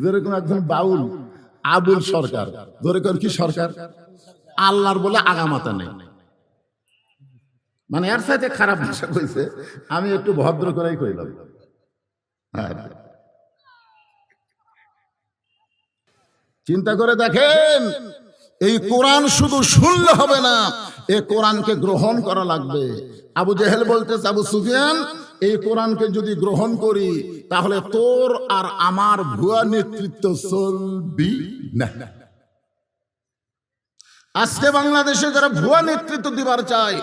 যেরকম একজন বাউল আবুল সরকার, ধরে কোন কি সরকার, আল্লাহর বলে আগামাতা নেই। মানে এর সাথে খারাপ ভাষা কইছে, আমি একটু ভদ্র করেই কইলাম। চিন্তা করে দেখেন, এই কোরআন শুধু শুনলে হবে না, এই কোরআনকে গ্রহণ করা লাগবে। আবু জেহেল বলতেছে, আবু সুফিয়ান, এই কোরআনকে যদি গ্রহণ করি তাহলে তোর আর আমার ভুয়া নেতৃত্ব চলবি না। আজকে বাংলাদেশে যারা ভুয়া নেতৃত্ব দিবার চায়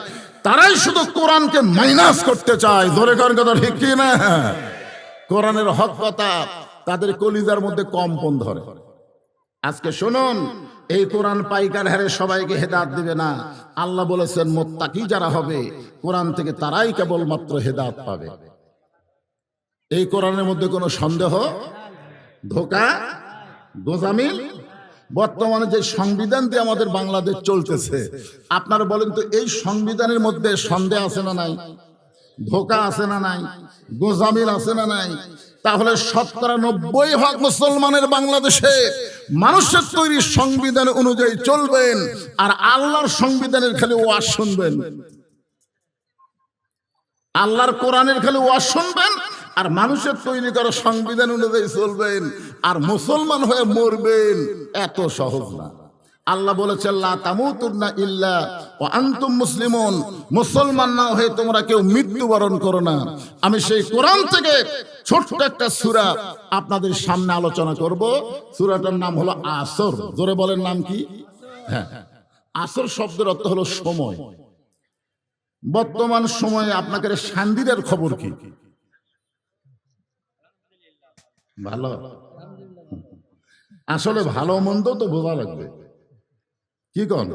তারাই শুধু কোরআনকে মাইনাস করতে চায়। ধরে কোন কথা ঠিক কি না? কোরআনের হক কথা তাদের কলিজার মধ্যে কম্পন ধরে। আজকে শুনুন, এই কোরআন পাইকার হারে সবাইকে হেদায়েত দিবে না। আল্লাহ বলেছেন মুত্তাকি যারা হবে কোরআন থেকে তারাই কেবলমাত্র হেদায়েত পাবে। এই কোরআনের মধ্যে কোনো সন্দেহ, ধোঁকা, গোজামিল। বর্তমানে যে সংবিধান দিয়ে আমাদের বাংলাদেশ চলতেছে, আপনারা বলেন তো এই সংবিধানের মধ্যে সন্দেহ আছে না নাই? ধোঁকা আছে না নাই? গোজামিল আছে না নাই? তাহলে ৯৭% মুসলমানের বাংলাদেশে মানুষের তৈরি সংবিধান অনুযায়ী চলবেন, আর আল্লাহর সংবিধানের খালি ওয়াজ শুনবেন। আল্লাহর কোরআনের খালি ওয়াজ শুনবেন আর মানুষের তৈরি করা সংবিধান অনুযায়ী চলবেন, আর মুসলমান হয়ে মরবেন। এত সহজ না। আল্লাহ বলেছেন লা তামুতুন্না ইল্লা ওয়া আনতুম মুসলিমুন, মুসলমান না হয়ে তোমরা কেউ মৃত্যুবরণ করো না। আমি সেই কোরআন থেকে ছোট্ট একটা সূরা আপনাদের সামনে আলোচনা করব। সূরাটার নাম হলো আসর। জোরে বলেন, নাম কি? হ্যাঁ, আসর শব্দের অর্থ হলো সময়। বর্তমান সময়ে আপনাদের শান্তির খবর কি? ভালো। আসলে ভালো মন্দ তো বোঝা লাগবে, কি কন?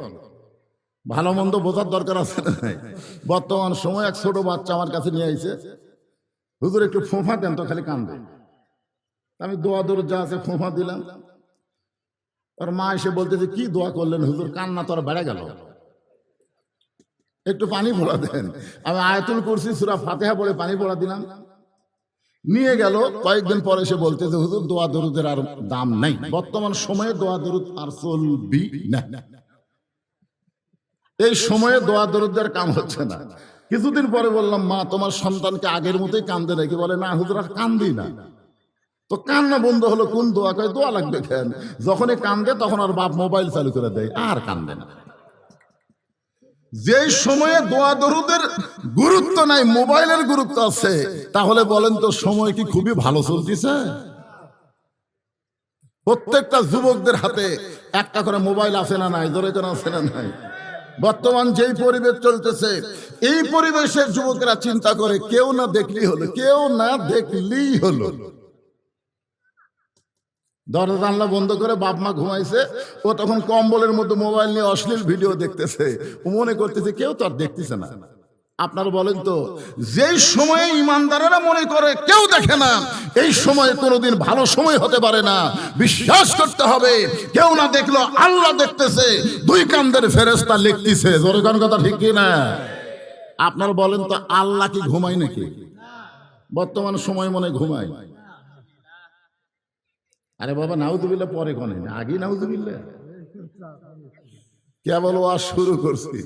ভালো মন্দ বোঝার দরকার আছে না? বর্তমান সময় এক ছোট বাচ্চা আমার কাছে নিয়ে আইছে, হুজুর একটু ফোঁফা দেন তো, খালি কান্দে। আমি দোয়া দরুদ যা আছে ফোঁফা দিলাম। ওর মা এসে বলতেছে, কি দোয়া করলেন হুজুর, কান্না তো আর বেড়ে গেল, একটু পানি পড়া দেন। আমি আয়াতুল কুরসি সূরা ফাতিহা পড়ে পানি পড়া দিলাম। নিয়ে গেল। কয়েকদিন পরে এসে বলতেছে, হুজুর দোয়া দরুদের আর দাম নাই, বর্তমান সময়ে দোয়া দরুদ আর চলবি না। এই সময়ে দোয়া দরুদের কাম হচ্ছে না। কিছুদিন পরে বললাম, মা তোমার সন্তানকে আগের মতোই কান্দে নাকি? বলে না হুজুর আর কান্দি না। তো কান্না বন্ধ হলো, কোন দোয়া? কয় দোয়া লাগবে কেন? যখনই কান্দে তখন আর বাপ মোবাইল চালু করে দেয়, আর কান্দে না। যে সময়ে দোয়া দরুদের গুরুত্ব নাই, মোবাইলের গুরুত্ব আছে, তাহলে বলেন তো সময় কি খুবই ভালো চলতেছে? প্রত্যেকটা যুবকদের হাতে একটা করে মোবাইল আছে না নাই? জোরে করে আছে না নাই? বর্তমান যেই পরিবেশ চলতেছে, এই পরিবেশের যুবকেরা চিন্তা করে কেউ না দেখলেই হলো, কেউ না দেখলেই হলো। দরজা জানলা বন্ধ করে বাপ মা ঘুমাইছে, ও তখন কম্বলের মধ্যে মোবাইল নিয়ে অশ্লীল ভিডিও দেখতেছে। ও মনে করতেছে কেউ তো আর দেখতেছে না। আপনারা বলেন তো, যেই সময়ে ইমানদারেরা মনে করে কেউ দেখে না, এই সময় কোনোদিন ভালো সময় হতে পারে না। বিশ্বাস করতে হবে, কেউ না দেখলো আল্লাহ দেখতেছে, দুই কান্দের ফেরেশতা লিখতেছে। জোরে কোন কথা ঠিক কি না? আপনারা বলেন তো, আল্লাহ কি ঘুমায় নাকি? বর্তমান সময় মনে ঘুমায়? আরে বাবা নাউজুবিল্লাহ পরে কোনে, আগে নাউজুবিল্লাহ। কেবল ওয়াজ শুরু করছি,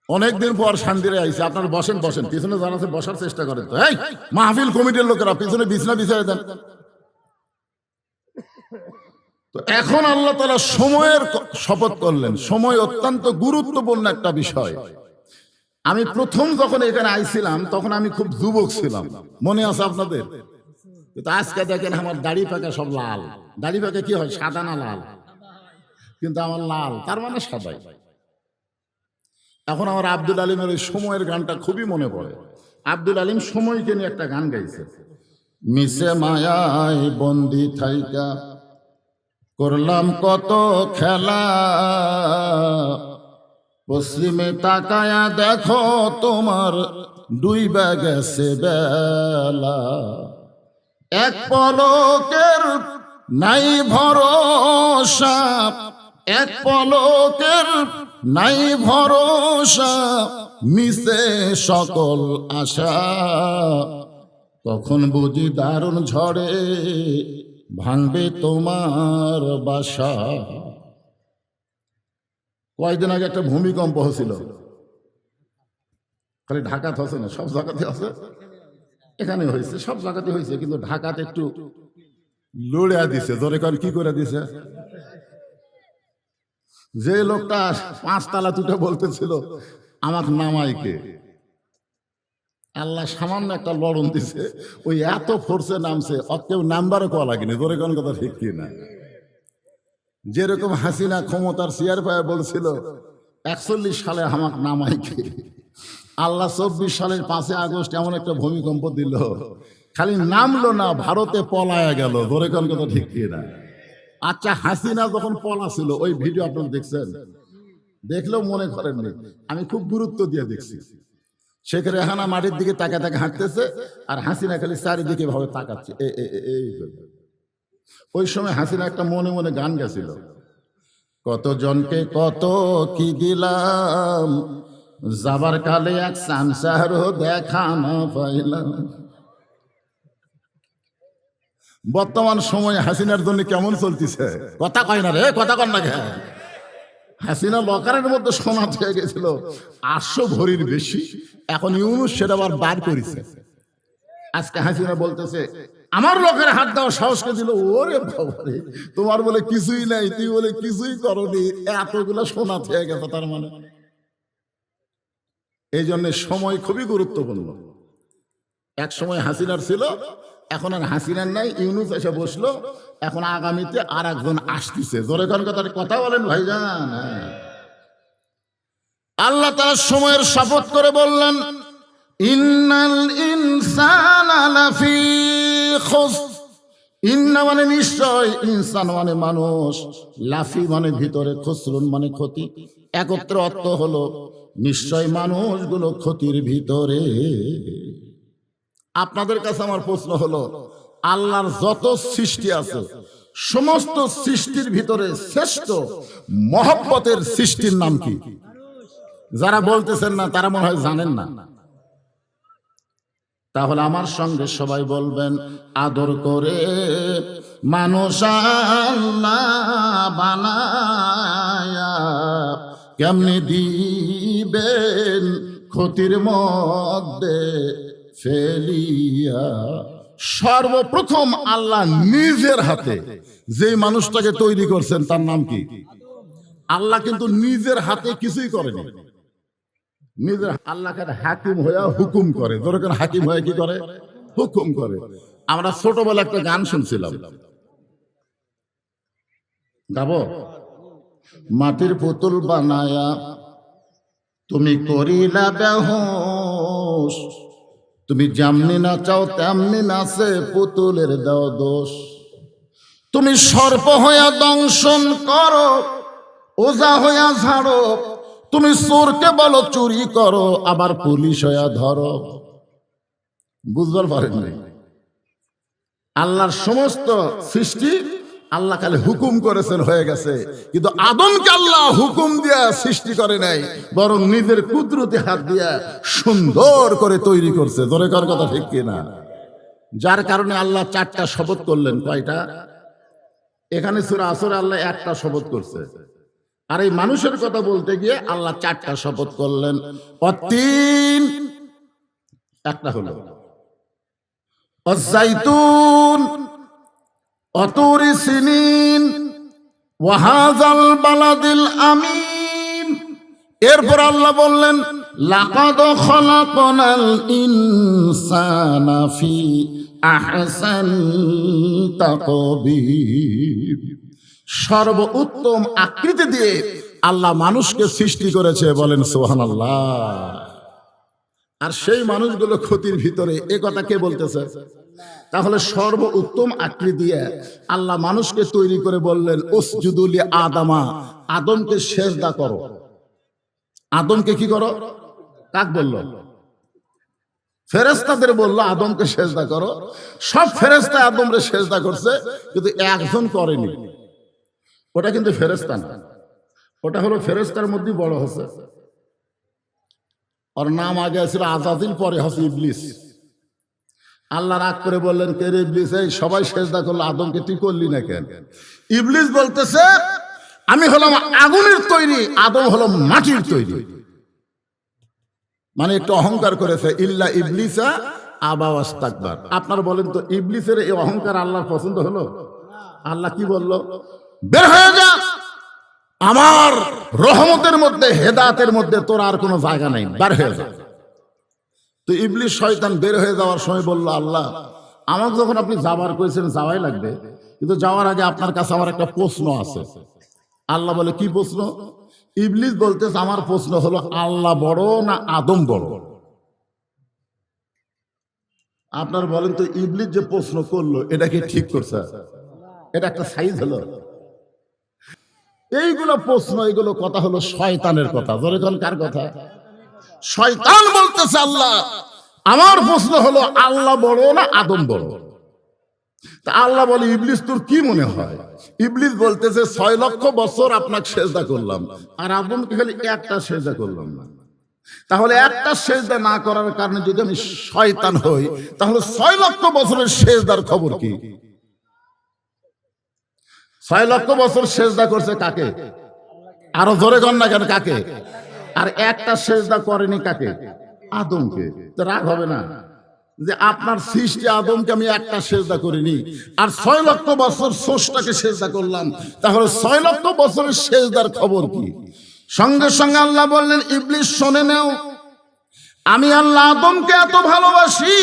অনেকদিন পর শান্তিরে আইছে। আপনারা বসেন বসেন, পিছনে যারা আছে বসার চেষ্টা করেন তো। এই মাহফিল কমিটির লোকেরা পিছনে বিছনা বিছায় দেন তো। এখন আল্লাহ তাআলা সময়ের শপথ করলেন। সময় অত্যন্ত গুরুত্বপূর্ণ একটা বিষয়। আমি প্রথম যখন এখানে আইছিলাম তখন আমি খুব যুবক ছিলাম, মনে আছে আপনাদের? কিন্তু আজকে দেখেন আমার দাড়ি পাকা সব লাল। দাড়ি পাকা কি হয়, সাদা না লাল? কিন্তু আমার লাল, তার মানে সাদাই। এখন আমার আব্দুল আলিমের ওই সময়ের গানটা খুবই মনে পড়ে। আব্দুল আলিম সময়কে নিয়ে একটা গান গাইছে। মিশে মায়ায় বন্দি থাইকা করলাম কত খেলা, পশ্চিমে তাকায়া দেখো তোমার ডুইবা গেছে বেলা, এক পলকের নাই ভরসা, এক পলকের নাই ভরসা, মিশে সকল আশা, কখন বুঝি দারুণ ঝড়ে ভাঙবে তোমার বাসা। কয়েকদিন আগে একটা ভূমিকম্প হয়েছিল, খালি ঢাকাতে হচ্ছে না, সব জায়গাতে আছে, এখানে হয়েছে, সব জায়গাতে হয়েছে, কিন্তু ঢাকাতে একটু লড়ে দিছে। জোরে কারণ কি করে দিছে? যে লোকটা 5 তালা তুটে বলতেছিল আমার নামাইকে, আল্লাহ সামান্য একটা লড়ন দিছে, ওই এত ফোর্সে নামছে, কেউ নাম্বারও কওয়া লাগেনি। জোরে কোন কথা ঠিক কি না? যেরকম হাসিনা ক্ষমতার চেয়ার পায়ে বলছিল 41 সালে আমাকে নামাইকে, আল্লাহ 24 সালের 5 আগস্ট এমন একটা ভূমিকম্প দিল, খালি নামলো না, ভারতে পলায়া গেল। জোরে কোন কথা ঠিক কি না? আচ্ছা, হাসিনা যখন পলা ছিল, ওই ভিডিও আপনারা দেখছেন? দেখলেও মনে করেননি, আমি খুব গুরুত্ব দিয়ে দেখছি। শেখ রেহানা মাটির দিকে তাকা তাকা হাঁটতেছে, আর হাসিনা খালি চারিদিকে ভাবে তাকাচ্ছে। ওই সময় হাসিনা একটা মনে মনে গান গেছিল, কত জনকে কত কি দিলাম, যাবার কালে এক সামসারও দেখা না পাইলাম। বর্তমান সময়ে হাসিনার জন্য কেমন চলতেছে? কথা কয় না রে, কথা কর না কে? হাসিনা লকারের মধ্যে সোনা থেকে গেছিল 800 ভরির বেশি, এখন ইউনুস সেটা আবার বার করেছে। আজকে হাসিনা বলতেছে আমার লোকের হাত দেওয়া সাহসকে দিল। ওরে বাবারে, তোমার বলে কিছুই নাই, তুই বলে কিছুই করনি, এতগুলো সোনা থেকে গেছে। তার মানে এই জন্য সময় খুবই গুরুত্বপূর্ণ। এক সময় হাসিনার ছিল, এখন আর হাসিনার নাই, ইউনুস এসে বসলো, এখন আগামীতে আর একজন আসতেছে। জোরে কোন কথা বলেন ভাইজান? আল্লাহ তাআলা সময়ের শপথ করে বললেন, ইন্নাল ইনসানা লাফি খুসর। ইন্না মানে নিশ্চয়, ইনসান মানে মানুষ, লাফি মানে ভিতরে, খুসরুন মানে ক্ষতি। একত্র অর্থ হলো নিশ্চয় মানুষগুলো ক্ষতির ভিতরে। আপনাদের কাছে আমার প্রশ্ন হলো, আল্লাহর যত সৃষ্টি আছে, সমস্ত সৃষ্টির ভিতরে শ্রেষ্ঠ মহব্বতের সৃষ্টির নাম কি? যারা বলতেছেন না তারা মনে হয় জানেন না। তাহলে আমার সঙ্গে সবাই বলবেন, আদর করে মানুষ আল্লাহ বানায়া কেমনে দিবেন ক্ষতির মধ্যে ফেলিয়া। সর্বপ্রথম আল্লাহ নিজের হাতে যে মানুষটাকে তৈরি করছেন তার নাম কি? আল্লাহ কিন্তু নিজের হাতে কিছুই করেনি। নিজের আল্লাহকে হাকিম হইয়া হুকুম করে। দরকার হাকিম হয়ে কি করে? হুকুম করে। আমরা ছোটবেলা একটা গান শুনছিলাম, গাবো? মাটির পুতুল বানায়া তুমি করিলা বেহুশ, তুমি যেমনি নাচাও তেমনি নাচে পুতুলের দাও দোষ। তুমি সর্প হইয়া দংশন করো, ওজা হইয়া ঝাড়ো, তুমি চোরকে বলো চুরি করো, আবার পুলিশ হইয়া ধরো। বুঝবার পারেন নাই? আল্লাহর সমস্ত সৃষ্টি আল্লাহ খালি হুকুম করেছেন, হয়ে গেছে। কিন্তু আদমকে আল্লাহ হুকুম দিয়া সৃষ্টি করে নাই, বরং নিজের কুদরতি হাত দিয়া সুন্দর করে তৈরি করছে। ধরে কার কথা ঠিক কিনা? যার কারণে আল্লাহ 4টা শপথ করলেন। কয়টা? এখানে সূরা আসরে আল্লাহ 1টা শপথ করছে, আর এই মানুষের কথা বলতে গিয়ে আল্লাহ 4টা শপথ করলেন। অতীন একটা হলো, অজাইতুন, অতুরি সিনিন, ওয়াহাজাল বালাদিল আমিন। এরপর আল্লাহ বললেন, লাকাদ খলাকনাল ইনসানা ফি আহসানি তাকবীর। সর্বোত্তম আকৃতি দিয়ে আল্লাহ মানুষকে সৃষ্টি করেছে। বলেন সুবহানাল্লাহ। আর সেই মানুষগুলো ক্ষতির ভিতরে, এ কথা কে বলতেছে? তাহলে সর্বোত্তম আকৃতি দিয়ে আল্লাহ মানুষকে তৈরি করে বললেন, উসজুদু লি আদামা, আদমকে সেজদা করো। আদমকে কি করো? কাক বলল? ফেরেশতাদের বলল আদমকে সেজদা করো। সব ফেরেশতা আদমরে সেজদা করছে, কিন্তু একজন করেনি। ওটা কিন্তু ফেরেশতা না, ওটা হলো ফেরেশতার মধ্যে বড় হচ্ছে। ওর নাম আগে ছিল আজাজিল, পরে হচ্ছে ইবলিস। আল্লাহ রাগ করে বললেন, কে রে ইবলিস, এই সবাই সেজদা করলো, আদমকে তুই করলি না কেন? ইবলিস বলতেছে, আমি হলাম আগুনের তৈরি, আদম হলো মাটির তৈরি। মানে একটু অহংকার করেছে। ইল্লা ইবলিসা আবা ওয়াস্তাকবার। আপনারা বলেন তো, ইবলিসের এই অহংকার আল্লাহর পছন্দ হলো? আল্লাহ কি বলল? বের হয়ে যা, আমার রহমতের মধ্যে, হেদায়েতের মধ্যে তোর আর কোনো জায়গা নাই, বের হয়ে যা। তো ইবলিস শয়তান বের হয়ে যাওয়ার সময় বলল, আল্লাহ আমাকে যখন আপনি যাবার করেছেন যাওয়াই লাগবে, কিন্তু যাওয়ার আগে আপনার কাছে আমার একটা প্রশ্ন আছে। আল্লাহ বলে, কি প্রশ্ন? ইবলিস বলতেছে, আমার প্রশ্ন হলো, আল্লাহ বড় না আদম বড়? আপনার বলেন তো, ইবলিস যে প্রশ্ন করলো এটা কি ঠিক করছে? এটা একটা সাইজ হলো? এইগুলো প্রশ্ন, এইগুলো কথা হলো শয়তানের কথা। ধরে কোন কার কথা? শয়তান বলতেছে, আল্লাহ আমার প্রশ্ন হলো, আল্লাহ বড় না আদম বড়? তা আল্লাহ বলে, ইবলিস তোর কি মনে হয়? ইবলিস বলতেছে, 6 লক্ষ বছর আপনাকে সেজদা করলাম, আর আদমকে খালি একটা সেজদা করলাম না। তাহলে একটা সেজদা না করার কারণে যদি আমি শয়তান হই, তাহলে 6 লক্ষ বছরের সেজদার খবর কি? 6 লক্ষ বছর সেজদা করছে কাকে? আরো জোরে কর না কেন, কাকে? আর একটা সেজদা করেনি কাকে? আদমকে। তো রাগ হবে না যে আপনার সৃষ্টি আদমকে আমি একটা সেজদা করিনি, আর 6 লক্ষ বছর স্রষ্টাকে সেজদা করলাম, তাহলে 6 লক্ষ বছরের সেজদার খবর কি? সঙ্গে সঙ্গে আল্লাহ বললেন, ইবলিস শুনে নাও, আমি আল্লাহ আদমকে এত ভালোবাসি,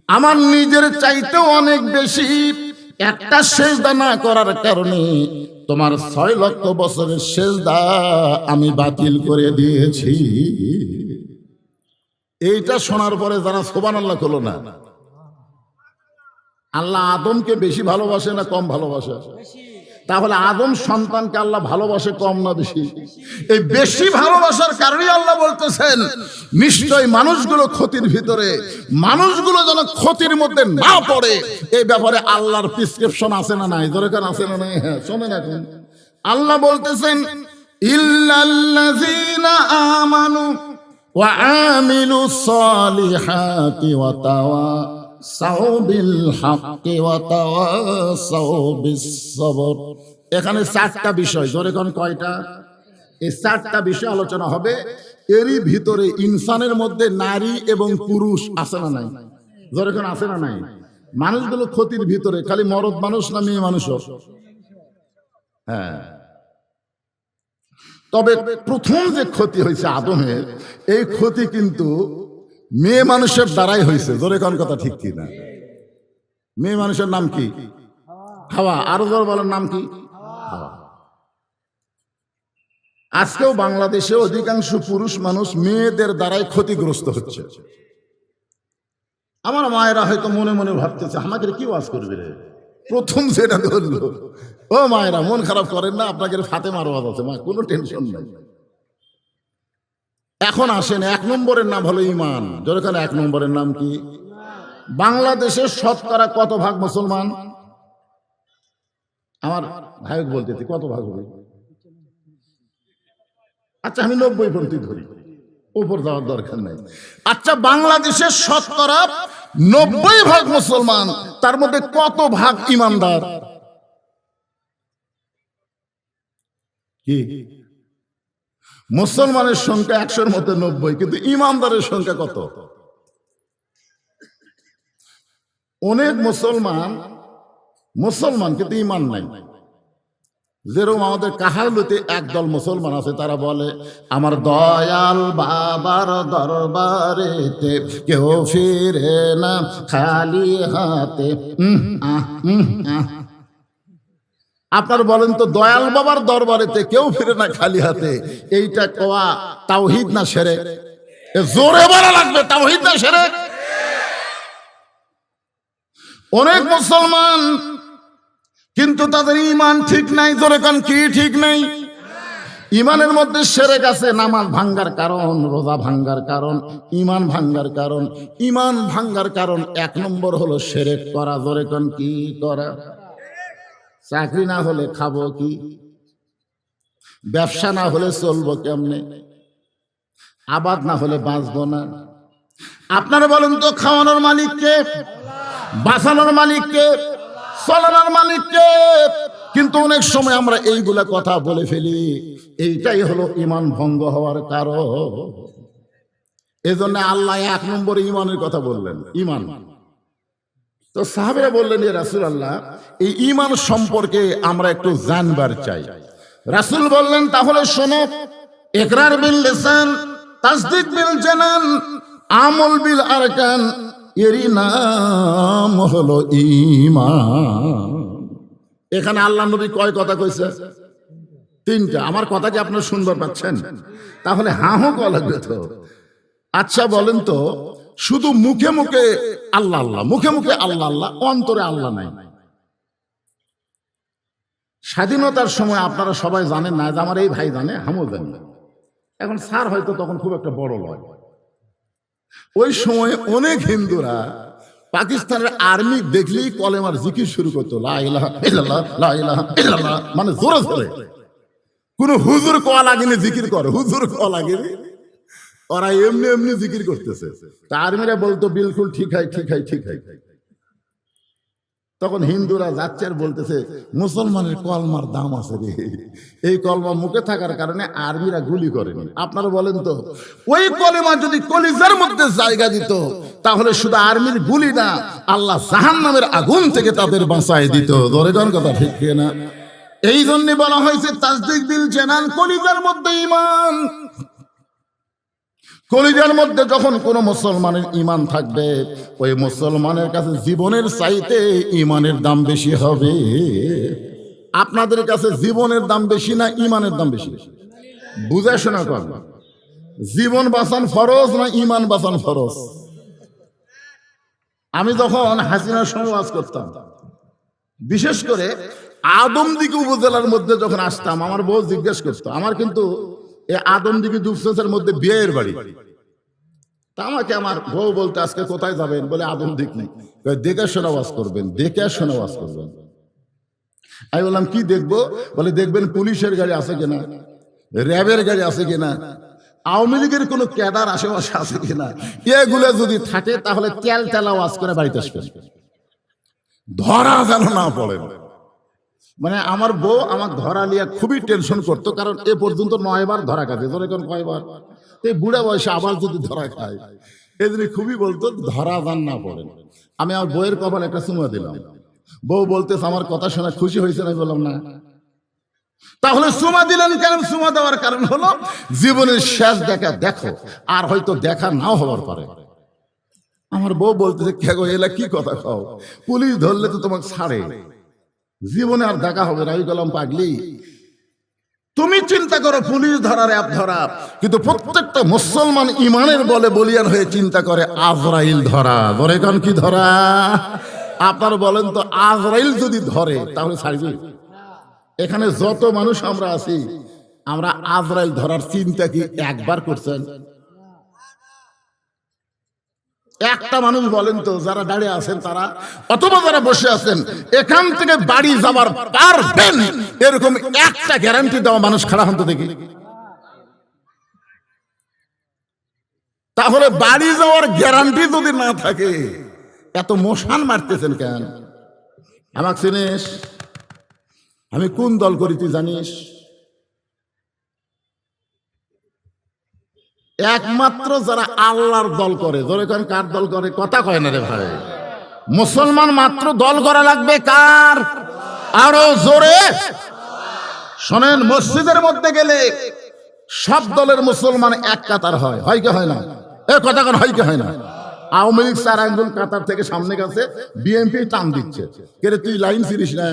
আমার নিজের চাইতেও অনেক বেশি। একটা সেজদা না করার কারণে তোমার 6 লক্ষ বছরের সেজদা আমি বাতিল করে দিয়েছি। এইটা শোনার পরে যারা সুবহানাল্লাহ হলো না, আল্লাহ আদমকে বেশি ভালোবাসে না কম ভালোবাসে? তাহলে আদম সন্তানকে আল্লাহ ভালোবাসে কম না বেশি? এই বেশি ভালোবাসার কারণে আল্লাহ বলতেছেন, নিশ্চয় মানুষগুলো ক্ষতির ভিতরে, মানুষগুলো যেন ক্ষতির মধ্যে না পড়ে, এই ব্যাপারে আল্লাহর প্রেসক্রিপশন আছে না নাই? দরকার আছে না নাই? হ্যাঁ, শোনেন এখন আল্লাহ বলতেছেন, ইল্লাল্লাযীনা আমানু ওয়া আমিলুস সালিহাতি ওয়া তাওয়াসাউ বিল হাক্কি ওয়া তাওয়াসাউ বিস সবর। এখানে 4টা বিষয়। জোরে কোন কয়টা? এই 4টা বিষয় আলোচনা হবে। এরই ভিতরে ইনসানের মধ্যে নারী এবং পুরুষ আছে না নাই? জোরে কোন আছে না নাই? মানুষগুলো ক্ষতির ভিতরে, খালি মরদ মানুষ না মেয়ে মানুষও? হ্যাঁ। তবে প্রথম যে ক্ষতি হয়েছে আদমের, এই ক্ষতি কিন্তু মেয়ে মানুষের দ্বারাই হয়েছে। জোরে কোন কথা ঠিক কি না? মেয়ে মানুষের নাম কি? হাওয়া। আরো জোরে বলেন, নাম কি? হাওয়া। আজকেও বাংলাদেশে অধিকাংশ পুরুষ মানুষ মেয়েদের দ্বারাই ক্ষতিগ্রস্ত হচ্ছে। আমার মায়েরা হয়তো মনে মনে ভাবতেছে, আমাকে কি ওয়াজ করবে রে? প্রথম যেটা ধরলো, ও মায়েরা মন খারাপ করেন না, আপনাকে ফাতেমার ওয়াজ আছে, মা কোনো টেনশন নাই। এখন আসেন, 1 নম্বরের নাম হলো ঈমান। যেখানে 1 নম্বরের নাম কি? বাংলাদেশের শতকরা কত ভাগ মুসলমান? আমার ভাই বলতেছি কত ভাগ হবে? আচ্ছা আমি 90% ধরি, উপর যাওয়ার দরকার নাই। আচ্ছা বাংলাদেশের শতকরা 90% মুসলমান, তার মধ্যে কত ভাগ ইমানদার? কি? মুসলমানের সংখ্যা 100-র মধ্যে 90, কিন্তু ইমানদারের সংখ্যা কত? অনেক মুসলমান কিন্তু ইমান নাই। যেরকম আমাদের কাহালুতে একদল মুসলমান আছে, তারা বলে, আমার দয়াল বাবার দরবারেতে কেউ ফিরে না খালি হাতে। আপনার বলেন তো, দয়াল বাবার দরবারেতে কেউ ফিরে না খালি হাতে, এইটা কোয়া তাওহীদ না শিরক? জোরে বলা লাগবে, তাওহীদ না শিরক? অনেক মুসলমান কিন্তু তাদের ঈমান ঠিক নাই। জোরে কান, কি ঠিক নাই? ঈমানের মধ্যে শিরক আছে। নামাজ ভাঙ্গার কারণ, রোজা ভাঙ্গার কারণ, ঈমান ভাঙ্গার কারণ। ঈমান ভাঙ্গার কারণ 1 নম্বর হলো শিরক করা। জোরে কান, কি করা? চাকরি না হলে খাবো কি? ব্যবসা না হলে চলবো কেমনে? আবাদ না হলে বাঁচবো না। আপনারা বলেন তো, খাওয়ানোর মালিককে, বাঁচানোর মালিককে, চলানোর মালিককে। কিন্তু অনেক সময় আমরা এইগুলা কথা বলে ফেলি, এইটাই হলো ঈমান ভঙ্গ হওয়ার কারণ। এজন্য আল্লাহ 1 নম্বরে ঈমানের কথা বললেন, ঈমান। তো সাহাবীরা বললেন, ইয়া রাসূলুল্লাহ, এই ঈমান সম্পর্কে আমরা একটু জানবার চাই। রাসূল বললেন, তাহলে শোনো, ইকরার বিল লিসান, তাসদীক বিল জানান, আমল বিল আরকান, এরই নাম হলো ঈমান। এখানে আল্লাহ নবী কয় কথা কইছে? 3টা। আমার কথা কি আপনারা শুনবার পাচ্ছেন? তাহলে হাঁ কল লাগবে তো। আচ্ছা বলেন তো, শুধু মুখে মুখে আল্লাহ আল্লাহ, মুখে মুখে আল্লাহ আল্লাহ, অন্তরে আল্লাহ নাই। স্বাধীনতার সময় আপনারা সবাই জানেন না, যে আমার এই ভাই জানে, আমিও জানি। এখন স্যার হয়তো তখন খুব একটা বড় লয়। ওই সময় অনেক হিন্দুরা পাকিস্তানের আর্মি দেখলেই কলেমার জিকির শুরু করতো, লা ইলাহা ইল্লাল্লাহ, লা ইলাহা ইল্লাল্লাহ, মানে জোরে জোরে। কোন হুজুর কোয়া লাগেনি জিকির করে, হুজুর কোয়া লাগেনি, ওরা এমনি এমনি জিকির করতেছে। তা আর্মিরা বলতো, বিলকুল ঠিক হয়, ঠিক হয়, ঠিক হয়। তখন হিন্দুরা যাচ্ছে আর বলতেছে, মুসলমানের কলমার দাম আছে রে। এই কলমা মুখে থাকার কারণে আর্মিরা গুলি করেনি। আপনারা বলেন তো, ওই কলেমা যদি কলিজার মধ্যে জায়গা দিত, তাহলে শুধু আর্মির গুলি না, আল্লাহ জাহান্নামের আগুন থেকে তাদের বাঁচায় দিত। দরেগণ কথা ঠিক না? এই জন্য বলা হয়েছে তাসদীক বিল জানান, কলিজার মধ্যে ঈমান। কলিজার মধ্যে যখন কোন মুসলমানের ঈমান থাকবে, ওই মুসলমানের কাছে জীবনের চাইতে ঈমানের দাম বেশি হবে। আপনাদের কাছে জীবনের দাম বেশি না ঈমানের দাম বেশি? বুঝে শোনা কর, জীবন বাঁচান ফরজ না ঈমান বাঁচান ফরজ? আমি যখন হাসিনার সময় ওয়াজ করতাম, বিশেষ করে আদমদিঘি উপজেলার মধ্যে যখন আসতাম, আমার বউ জিজ্ঞেস করতো, আমার কিন্তু এই আদমদিঘি দুপচাঁচের মধ্যে বিয়ের বাড়ি। তা আমাকে আমার বউ বলতে, আজকে কোথায় যাবেন? বলে আদমদিঘি। দেখে শোনা ওয়াজ করবেন, দেখে শোনা ওয়াজ করবেন। আমি বললাম, কি দেখবো? বলে, দেখবেন পুলিশের গাড়ি আছে কিনা, র্যাবের গাড়ি আছে কিনা, আওয়ামী লীগের কোনো ক্যাডার আশেপাশে আছে কিনা। এগুলো যদি থাকে তাহলে তেল তেলা ওয়াজ করে বাড়িতে আসবেন, ধরা যেন না পড়ে। মানে আমার বউ আমাকে ধরা নিয়ে খুবই টেনশন করতো, কারণ এ পর্যন্ত 9 বার ধরা খাবে। ধরে কোন কয়বার? এই বুড়া বয়সে আবার যদি ধরা খায়, এই জন্য খুবই বলতো ধরা যান না পড়েন। আমি আমার বউয়ের কপালে একটা চুমা দিলাম। বউ বলতেছে, আমার কথা শোনা খুশি হয়েছে না? বললাম না। তাহলে চুমা দিলেন কেন? চুমা দেওয়ার কারণ হলো জীবনের শেষ দেখা দেখো, আর হয়তো দেখা নাও হওয়ার পারে। আমার বউ বলতেছে, কে গো, এলা কি কথা খাও? পুলিশ ধরলে তো তোমাকে ছাড়ে, জীবনে আর দেখা হবে না। আমি বললাম, পাগলি, তুমি চিন্তা করো পুলিশ ধরার অ্যাপ ধরা, কিন্তু প্রত্যেকটা মুসলমান ইমানের বলে বলিয়ান হয়ে চিন্তা করে আজরাইল ধরা। ধরে কারণ কি ধরা? আপনার বলেন তো, আজরাইল যদি ধরে তাহলে ছাড়বে? এখানে যত মানুষ আমরা আছি, আমরা আজরাইল ধরার চিন্তা কি একবার করছেন? একটা মানুষ বলেন তো, যারা দাঁড়িয়ে আছেন তারা, অথবা যারা বসে আছেন, এখান থেকে বাড়ি যাবার পারবেন এরকম একটা গ্যারান্টি দেওয়া মানুষ খাড়া হতে দেখি। তাহলে বাড়ি যাওয়ার গ্যারান্টি যদি না থাকে, এত মশান মারতেছেন কেন? আমাকে চিনিস? আমি কোন দল করি তুই জানিস? একমাত্র যারা আল্লাহর দল করে। ধরে কেন কার দল করে? কথা কয় না রে ভাই। মুসলমান মাত্র দল করা লাগবে কার? আরো জোরে শোনেন, মসজিদের মধ্যে গেলে সব দলের মুসলমান এক কাতার হয়, হয় কি হয় না? এ কথা কেন হয় কি হয় না? আওয়ামী লীগ 4 একজন কাতার থেকে সামনে গেছে, বিএনপি টান দিচ্ছে। কে রে, তুই লাইন ছিড়িস না?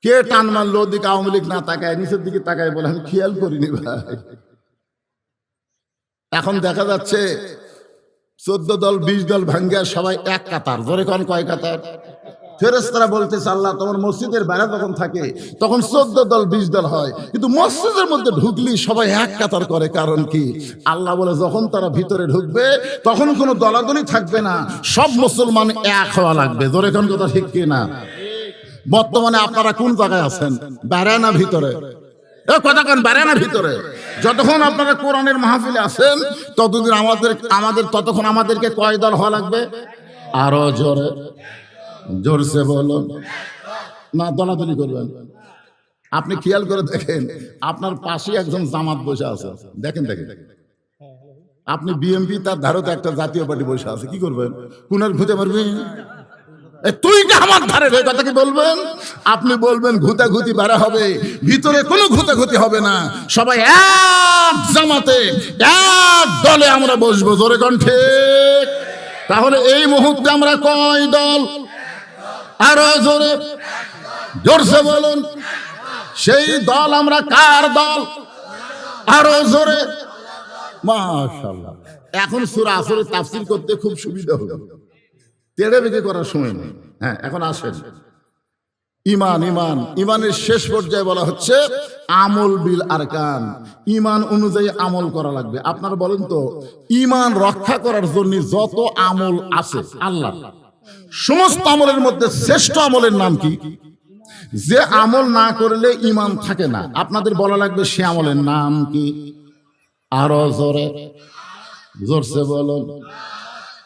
কে টান মারলো? ওদিকে আওয়ামী লীগ না তাকায়, নিচের দিকে তাকায়, বলে আমি খেয়াল করিনি ভাই। এখন দেখা যাচ্ছে 14 দল 20 দল ভাঙ্গা সবাই এক কাতার। ধরে কোন কয় কাতার? ফেরেশতারা বলতেছে, আল্লাহ তোমার মসজিদের বাইরে যখন থাকে তখন 14 দল 20 দল হয়, কিন্তু মসজিদের মধ্যে ঢুকলি সবাই এক কাতার করে। কারণ কি? আল্লাহ বলে, যখন তারা ভিতরে ঢুকবে তখন কোনো দলাদলি থাকবে না, সব মুসলমান এক হওয়া লাগবে। ধরে কোন কথা ঠিক কি না? বর্তমানে আপনারা কোন জায়গায় আছেন, বাইরে না ভিতরে? এ কথা কোন বাড়ে না ভিতরে? যতক্ষণ আপনারা কোরআনের মাহফিলে আছেন ততদিন আমাদের ততক্ষণ আমাদেরকে কয় দল হওয়া লাগবে? আরো জোরে, জোরসে বলুন না, দলাদলি করবেন। আপনি খেয়াল করে দেখেন, আপনার পাশে একজন জামাত বসে আছে, দেখেন দেখেন। আপনি বিএনপি, তার ধারতে একটা জাতীয় পার্টি বসে আছে, কি করবেন? কোনের ঘুতে পারবেন? তুই আমার ধারে রে কথা কি বলবেন? আপনি বলবেন ঘুতাঘুতি বাড়া হবে, ভিতরে কোনো ঘুতাঘুতি হবে না, সবাই এক জামাতে এক দলে আমরা বসবো। জোরে কোন ঠিক? তাহলে এই মুহূর্তে আমরা কয় দল? আরো জোরে, জোরসে বলুন। সেই দল আমরা কার দল? আরো জোরে, মাশাআল্লাহ। এখন সূরা আসরের তাফসীর করতে খুব সুবিধা হবে, তেড়ে বেঁকে করার সময় নেই। হ্যাঁ, এখন আসেন ইমান। ইমানের শেষ পর্যায়ে বলা হচ্ছে আমল বিল আরকান, ইমান অনুযায়ী আমল করা লাগবে। আপনারা বলেন তো, ইমান রক্ষা করার জন্য যত আমল আছে আল্লাহ, সমস্ত আমলের মধ্যে শ্রেষ্ঠ আমলের নাম কি? যে আমল না করলে ইমান থাকে না, আপনাদের বলা লাগবে সে আমলের নাম কি? আরো জোরে, জোরসে বলুন।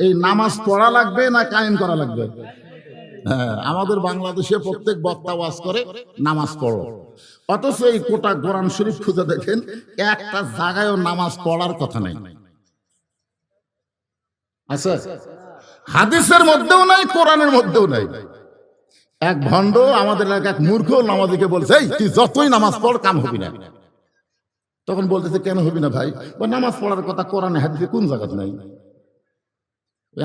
এই নামাজ পড়া লাগবে না কায়েম করা লাগবে? হ্যাঁ, আমাদের বাংলাদেশে প্রত্যেক বক্তা ওয়াজ করে নামাজ পড়ো, অথচ এই কোটা কোরআন শরীফ খুঁজে দেখেন একটা জায়গায়ও নামাজ পড়ার কথা নাই। আচ্ছা, হাদিসের মধ্যেও নাই, কোরআনের মধ্যেও নাই। এক ভণ্ড আমাদের এলাকায় এক মূর্খ নামাজিকে বলছে, এই তুই যতই নামাজ পড় কাম হবি না। তখন বলতেছে, কেন হবি না ভাই? বা নামাজ পড়ার কথা কোরআনে হাদিসে কোন জায়গায় নাই?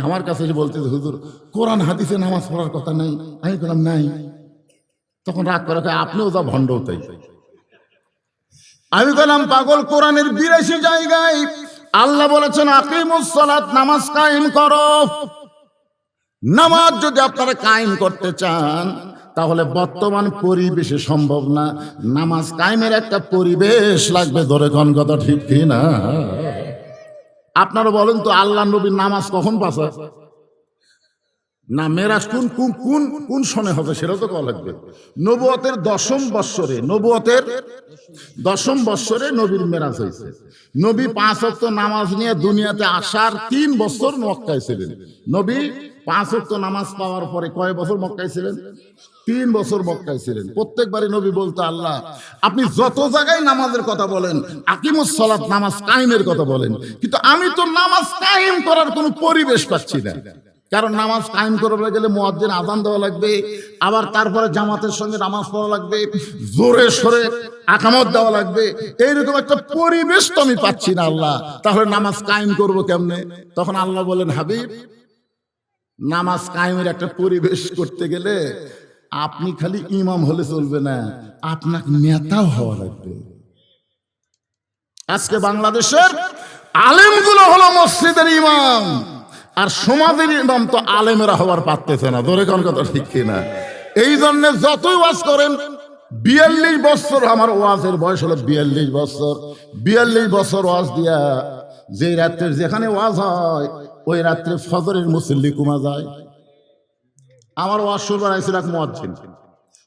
আমার কাছে এসে বলতেছে, হুজুর কোরআন হাদিসে নামাজ পড়ার কথা নাই। আমি বললাম নাই। তখন রাগ করে, আপনিও যা ভণ্ড তাই। আমি বললাম, পাগল, কোরআনের ৮২ জায়গায় আল্লাহ বলেছেন আকিমুস সালাত, নামাজ কায়েম করো। নামাজ যদি আপনারা কায়েম করতে চান তাহলে বর্তমান পরিবেশে সম্ভব না, নামাজ কায়েমের একটা পরিবেশ লাগবে। ধরে কোন কথা ঠিক কি না? আপনারা বলেন তো, আল্লাহ নবীর নামাজ কখন পাশা না? মেরাজ কোন কোন কোন কোন সনে হবে সেটাও তো কওয়া লাগবে। নবুয়তের ১০ম বৎসরে, নবুয়তের ১০ম বৎসরে নবীর মেরাজ হয়েছে। নবী ৫ ওয়াক্ত নামাজ নিয়ে দুনিয়াতে আসার ৩ বছর মক্কায় ছিলেন। নবী ৫ ওয়াক্ত নামাজ পাওয়ার পরে কয় বছর মক্কায় ছিলেন? ৩ বছর মক্কায় ছিলেন। প্রত্যেকবারই নবী বলতো, আল্লাহ আপনি যত জায়গায় নামাজের কথা বলেন, আকিমুস সালাত, নামাজ কায়েমের কথা বলেন, কিন্তু আমি তো নামাজ কায়েম করার কোনো পরিবেশ পাচ্ছি না। কারণ নামাজ কায়েম করতে গেলে মুয়াজ্জিন আযান দেওয়া লাগবে, আবার তারপরে জামাতের সঙ্গে নামাজ পড়া লাগবে, জোরে সোরে আকামত দেওয়া লাগবে। এইরকম একটা পরিবেশ তো আমি পাচ্ছি না আল্লাহ, তাহলে নামাজ কায়েম করব কেমনে? তখন আল্লাহ বলেন, হাবিব, নামাজ কায়েমের একটা পরিবেশ করতে গেলে আপনি খালি ইমাম হলে চলবে না, আপনাকে নেতাও হওয়া লাগবে। আজকে বাংলাদেশের আলেমগুলো হলো মসজিদের ইমাম, আর সমাজের ইমাম তো আলেমেরা হওয়ার পারতেছে না। ধরে কোন কথা ঠিক কিনা? এই জন্য যতই ওয়াজ করেন, ৪২ বছর আমার ওয়াজের বয়স হলো ৪২ বছর। ৪২ বছর ওয়াজ দিয়া যে রাত্রে যেখানে ওয়াজ হয় ওই রাত্রে ফজরের মুসল্লি কমা যায়। আমার ওয়াজ শুনবার আইছিল এক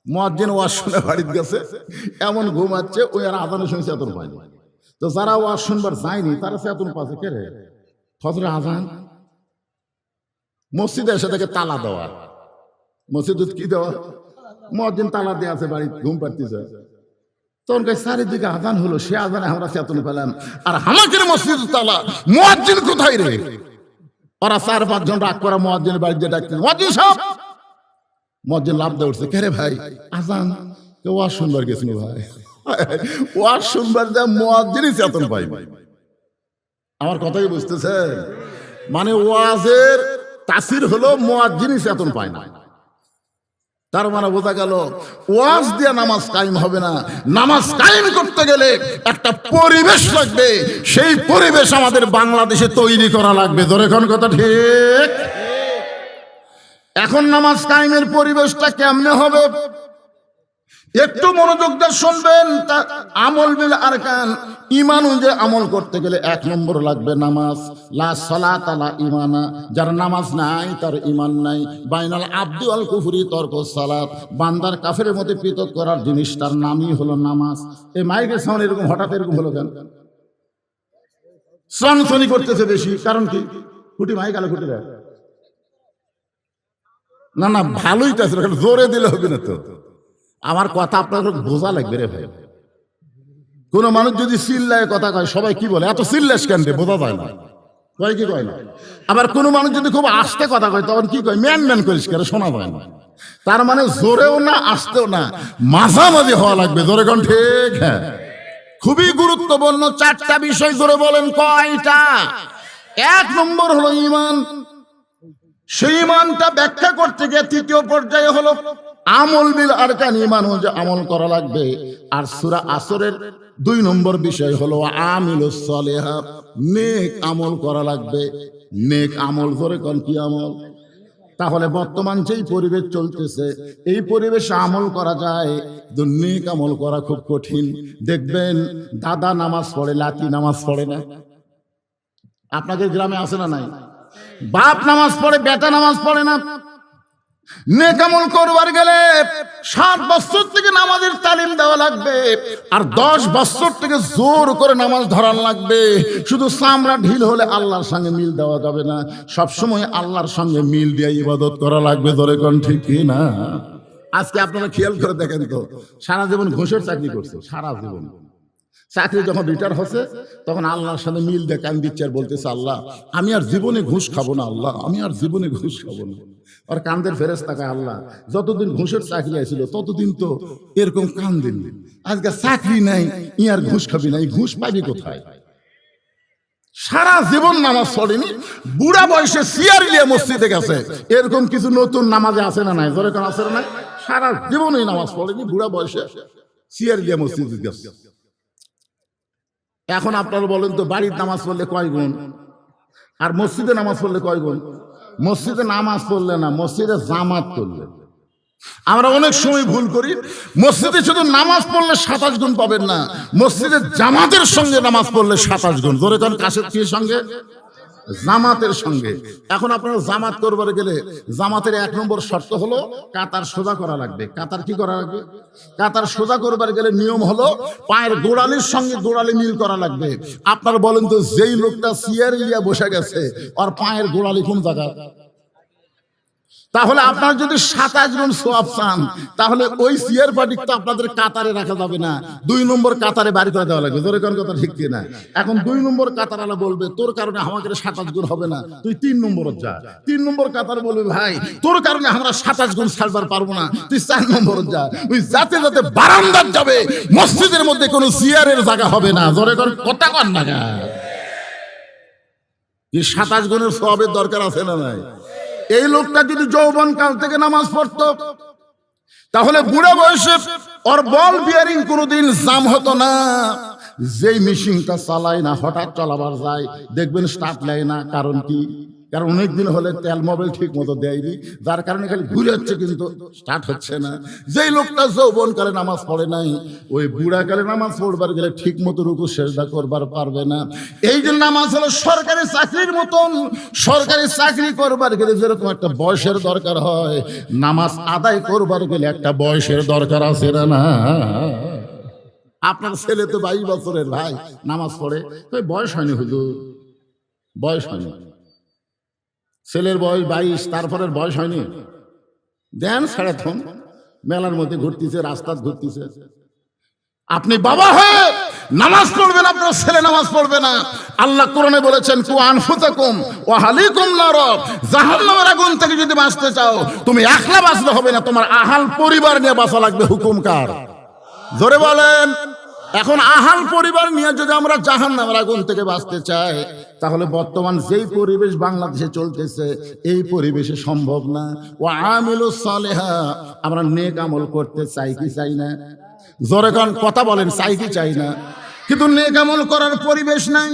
মুয়াজ্জিন ওয়াজ শুনে বাড়িতে গেছে, এমন ঘুমাচ্ছে, ওই আর আজানের সঙ্গে চেতন পায়নি। তো যারা ওয়াজ শুনবার যায়নি তারা চেতন পাচ্ছে, কে রে ফজরে আজান, মসজিদে এসে থেকে তালা দেওয়া। মসজিদ কি দেওয়া? মুয়াজ্জিন তালা দিয়ে আছে, বাড়ি ঘুম পাড়তেছে। তখন চারিদিকে আজান হলো, সে আজানে আমরা চেতন পেলাম, আর আমাদের মসজিদ তালা, মুয়াজ্জিন কোথায় রে? ওরা ৪-৫ জন রাগ করা মুয়াজ্জিনের বাড়িতে ডাকতে, মুয়াজ্জিন সাহেব। মুয়াজ্জিন লাফ দিয়ে উঠছে, কে রে ভাই? আজান। কেউ ওয়াজ শুনবার গেছিল ভাই, ওয়াজ শুনবার যা মুয়াজ্জিনই চেতন পাই। আমার কথাই বুঝতেছে? মানে ওয়াজের তাসির হলো মুয়াজ্জিনই চেতন পায় না। তার মানে বোঝা গেল ওয়াজ দিয়ে নামাজ কায়েম হবে না। নামাজ কায়েম করতে গেলে একটা পরিবেশ লাগবে, সেই পরিবেশ আমাদের বাংলাদেশে তৈরি করা লাগবে। ধরে কোন কথা ঠিক? এখন নামাজ কায়েমের পরিবেশটা কেমনে হবে? একটু মনোযোগ দিয়ে শুনবেন। তা আমল বিল আরকান, ঈমান অনুযায়ী আমল করতে গেলে 1 নম্বর লাগবে নামাজ। লা সালাতা লা ঈমানা, যার নামাজ নাই তার ঈমান নাই। বাইনাল আবদি ওয়াল কুফরি তরকুস সালাত, বান্দার কাফেরের মধ্যে পৃথক করার জিনিসটার নামই হলো নামাজ। এই মাইকের সামনে এরকম হঠাৎ এরকম হলো কেন? সনসনি করতেছে বেশি, কারণ কি? খুঁটি মাইক আলো খুঁটি দেয় না, না ভালোই তো আছে, জোরে দিলে হবে না তো। আমার কথা আপনার বোঝা লাগবে রে ভাই। কোন মানুষ যদি চিল্লায় কথা কয়, সবাই কি বলে এত চিল্লাস কেন রে, বোঝা যায় না, কয় কি কয় না। আবার কোন মানুষ যদি খুব আস্তে কথা কয়, তখন কি কয়, ম্যান ম্যান করিস কেন, শোনা যায় না। তার মানে জোরেও না আস্তেও না, মাঝামাঝি হওয়া লাগবে। জোরে কোন ঠিক? হ্যাঁ, খুবই গুরুত্বপূর্ণ 4টা বিষয়। জোরে বলেন কয়টা? 1 নম্বর হলো ঈমান। সেই ঈমানটা ব্যাখ্যা করতে গিয়ে 3য় পর্যায়ে হলো আমল বিল আরকান, ঈমান অনুযায়ী আমল করা লাগবে। আর সূরা আসরের 2 নম্বর বিষয় হলো আমিলুস সালিহাত, নেক আমল করা লাগবে। নেক আমল করে কোন কি আমল? তাহলে বর্তমান যেই পরিবেশ চলতেছে, এই পরিবেশে আমল করা যায়, নেক আমল করা খুব কঠিন। দেখবেন দাদা নামাজ পড়ে, লাতি নামাজ পড়ে না। আপনাদের গ্রামে আছে না নাই? বাপ নামাজ পড়ে, বেটা নামাজ পড়ে না। নেক আমল করবার গেলে 7 বছর থেকে নামাজের তালিম দেওয়া লাগবে, আর 10 বছর থেকে জোর করে নামাজ ধরান লাগবে। শুধু চামড়া ঢিল হলে আল্লাহর সঙ্গে মিল দেওয়া যাবে না, সবসময় আল্লাহর সঙ্গে মিল দিয়ে ইবাদত করা লাগবে। ধরে কোন ঠিক কি না? আজকে আপনারা খেয়াল করে দেখেন তো, সারা জীবন ঘুষের চাকরি করছে, সারা জীবন চাকরি যখন রিটায়ার হচ্ছে, তখন আল্লাহর সাথে মিল দিয়ে কান দিচ্ছে আর বলতেছে, আল্লাহ আমি আর জীবনে ঘুষ খাবো না, আল্লাহ আমি আর জীবনে ঘুষ খাবো না। আর কান্দের ফেরেশতা কয়, আল্লাহ যতদিন ঘুষের চাকরি আছিল ততদিন তো এরকম কান দিন, আজকে চাকরি নাই ই আর ঘুষ খাবি না, ঘুষ পাবি কোথায়? সারা জীবন নামাজ পড়েনি, বুড়া বয়সে চেয়ার নিয়ে মসজিদে গেছে। এরকম কিছু নতুন নামাজে আছে না নাই? ধরে কোন আছে না? সারা জীবনই নামাজ পড়েনি, বুড়া বয়সে চেয়ার নিয়ে মসজিদে গেছে। এখন আপনারা বলেন তো, বাড়ির নামাজ পড়লে কয় গুণ, আর মসজিদে নামাজ পড়লে কয় গুণ? মসজিদে নামাজ পড়লে না, মসজিদে জামাত পড়লে। আমরা অনেক সময় ভুল করি, মসজিদে শুধু নামাজ পড়লে 27 গুণ পাবেন না, মসজিদে জামাতের সঙ্গে নামাজ পড়লে 27 গুণ। ধরে কোন কাছের কি সঙ্গে? জামাতের সঙ্গে। এখন আপনারা জামাত করবার গেলে জামাতের 1 নম্বর শর্ত হলো কাতার সোজা করা লাগবে। কাতার কি করা লাগবে? কাতার সোজা করবার গেলে নিয়ম হলো পায়ের গোড়ালির সঙ্গে গোড়ালি মিল করা লাগবে। আপনারা বলেন তো, যেই লোকটা চেয়ারে গিয়ে বসে গেছে, আর পায়ের গোড়ালি কোন জায়গা? তাহলে আপনার যদি 27 গুণ সওয়াব চান, তাহলে ওই চেয়ার পাটিক তো আপনাদের কাতারে রাখা যাবে না, 2 নম্বর কাতারে বাড়ি করে দেওয়া লাগবে। ধরে কোন কথা ঠিক কি না? এখন 2 নম্বর কাতারওয়ালা বলবে, তোর কারণে আমাকে 27 গুণ হবে না, তুই 3 নম্বর যা। 3 নম্বর কাতার বলবে, ভাই তোর কারণে আমরা 27 গুণ ছাড়বার পারবো না, তুই 4 নম্বর যা। ওই যাতে যাতে বারান্দার যাবে, মসজিদের মধ্যে কোনো চেয়ারের জায়গা হবে না। ধরে কোন কথা কন না, কি 27 গুণের সওয়াবের দরকার আছে না নাই? এই লোকটা যদি যৌবন কাল থেকে নামাজ পড়তো, তাহলে বুড়া বয়সে ওর বল বিয়ারিং কোনোদিন জাম হতো না। যেই মেশিনটা চালায় না, হঠাৎ চালাবার যায়, দেখবেন স্টার্ট নেয় না। কারণ কি? কারণ অনেকদিন হলে তেল মোবাইল ঠিক মতো দেয়নি, যার কারণে খালি ঘুরে হচ্ছে কিন্তু স্টার্ট হচ্ছে না। যেই লোকটা যৌবন কালে নামাজ পড়ে নাই, ওই বুড়া কালে নামাজ পড়বার গেলে ঠিক মতো রুকু সেজদা করবার পারবে না। এই যে নামাজ হলো সরকারি চাকরির মতন, সরকারি চাকরি করবার গেলে যেরকম একটা বয়সের দরকার হয়, নামাজ আদায় করবার গেলে একটা বয়সের দরকার আছে না? আপনার ছেলে তো 22 বছরের, ভাই নামাজ পড়ে, বয়স হয়নি হুজুর, বয়স হয়নি। ছেলের বয়স 22, তারপরের বয়স হয়নি। দেন ছেড়ে থন, মেলার মধ্যে ঘুরতেছে, রাস্তায় ঘুরতেছে। আপনি বাবা হয়ে নামাজ পড়বেন, আপনার ছেলে নামাজ পড়বে না। আল্লাহ কোরআনে বলেছেন, কু আনফুসাকুম ওয়া আহলিকুম নার, জাহান্নামের আগুন থেকে যদি বাঁচতে চাও, তুমি একলা বাঁচলে হবে না, তোমার আহাল পরিবার নিয়ে বাঁচা লাগবে। হুকুম কার? জোরে বলেন। এখন আহাল পরিবার নিয়ে যদি আমরা জাহান্নামের আগুন থেকে বাঁচতে চাই, তাহলে বর্তমান যেই পরিবেশ বাংলাদেশে চলতেছে, এই পরিবেশে সম্ভব না। ওয়া আমিলুস সালিহা, আমরা নেক আমল করতে চাই কি চাই না? জোরে কোন কথা বলেন, চাই কি চাই না? কিন্তু নেক আমল করার পরিবেশ নাই।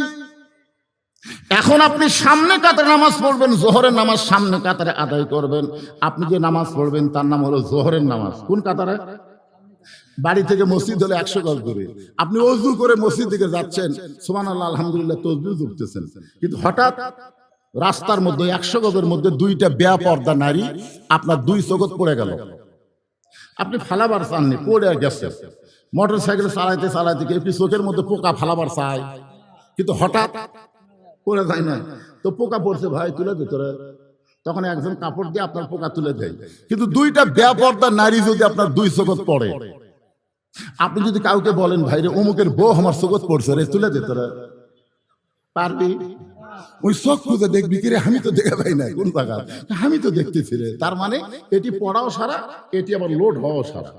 এখন আপনি সামনে কাতারে নামাজ পড়বেন, জোহরের নামাজ সামনে কাতারে আদায় করবেন। আপনি যে নামাজ পড়বেন তার নাম হলো জোহরের নামাজ। কোন কাতারে? বাড়ি থেকে মসজিদ হলে 100 গজ দূরে, আপনি ওযু করে মসজিদ দিকে যাচ্ছেন, সুবহানাল্লাহ আলহামদুলিল্লাহ তাসবিহ জপতেছেন, কিন্তু হঠাৎ রাস্তার মধ্যে 100 গজের মধ্যে দুইটা বেপরদা নারী আপনার 2 চোখত পড়ে গেল, আপনি ফালাবার চাননি, পড়ে গেছে। মোটর সাইকেল চালাইতে চালাইতে কি চোখের মধ্যে পোকা ফালাবার চায়, কিন্তু হঠাৎ পড়ে যায় না, তো পোকা পড়ছে, ভাই তুলে দে তোরা, তখন একজন কাপড় দিয়ে আপনার পোকা তুলে দেয়। কিন্তু দুইটা বেপরদা নারী যদি আপনার 2 চোখত পড়ে, আপনি যদি কাউকে বলেন ভাই রে অমুকের বউ আমার চোখত পড়ছে রে, তুলে দে তোরা, পারবি? ওই চোখ খুঁজে দেখবি কি রে, আমি তো দেখে পাই না কোন জায়গা, আমি তো দেখতেছি রে। তার মানে এটি পড়াও সারা, এটি আবার লোড হওয়াও সারা।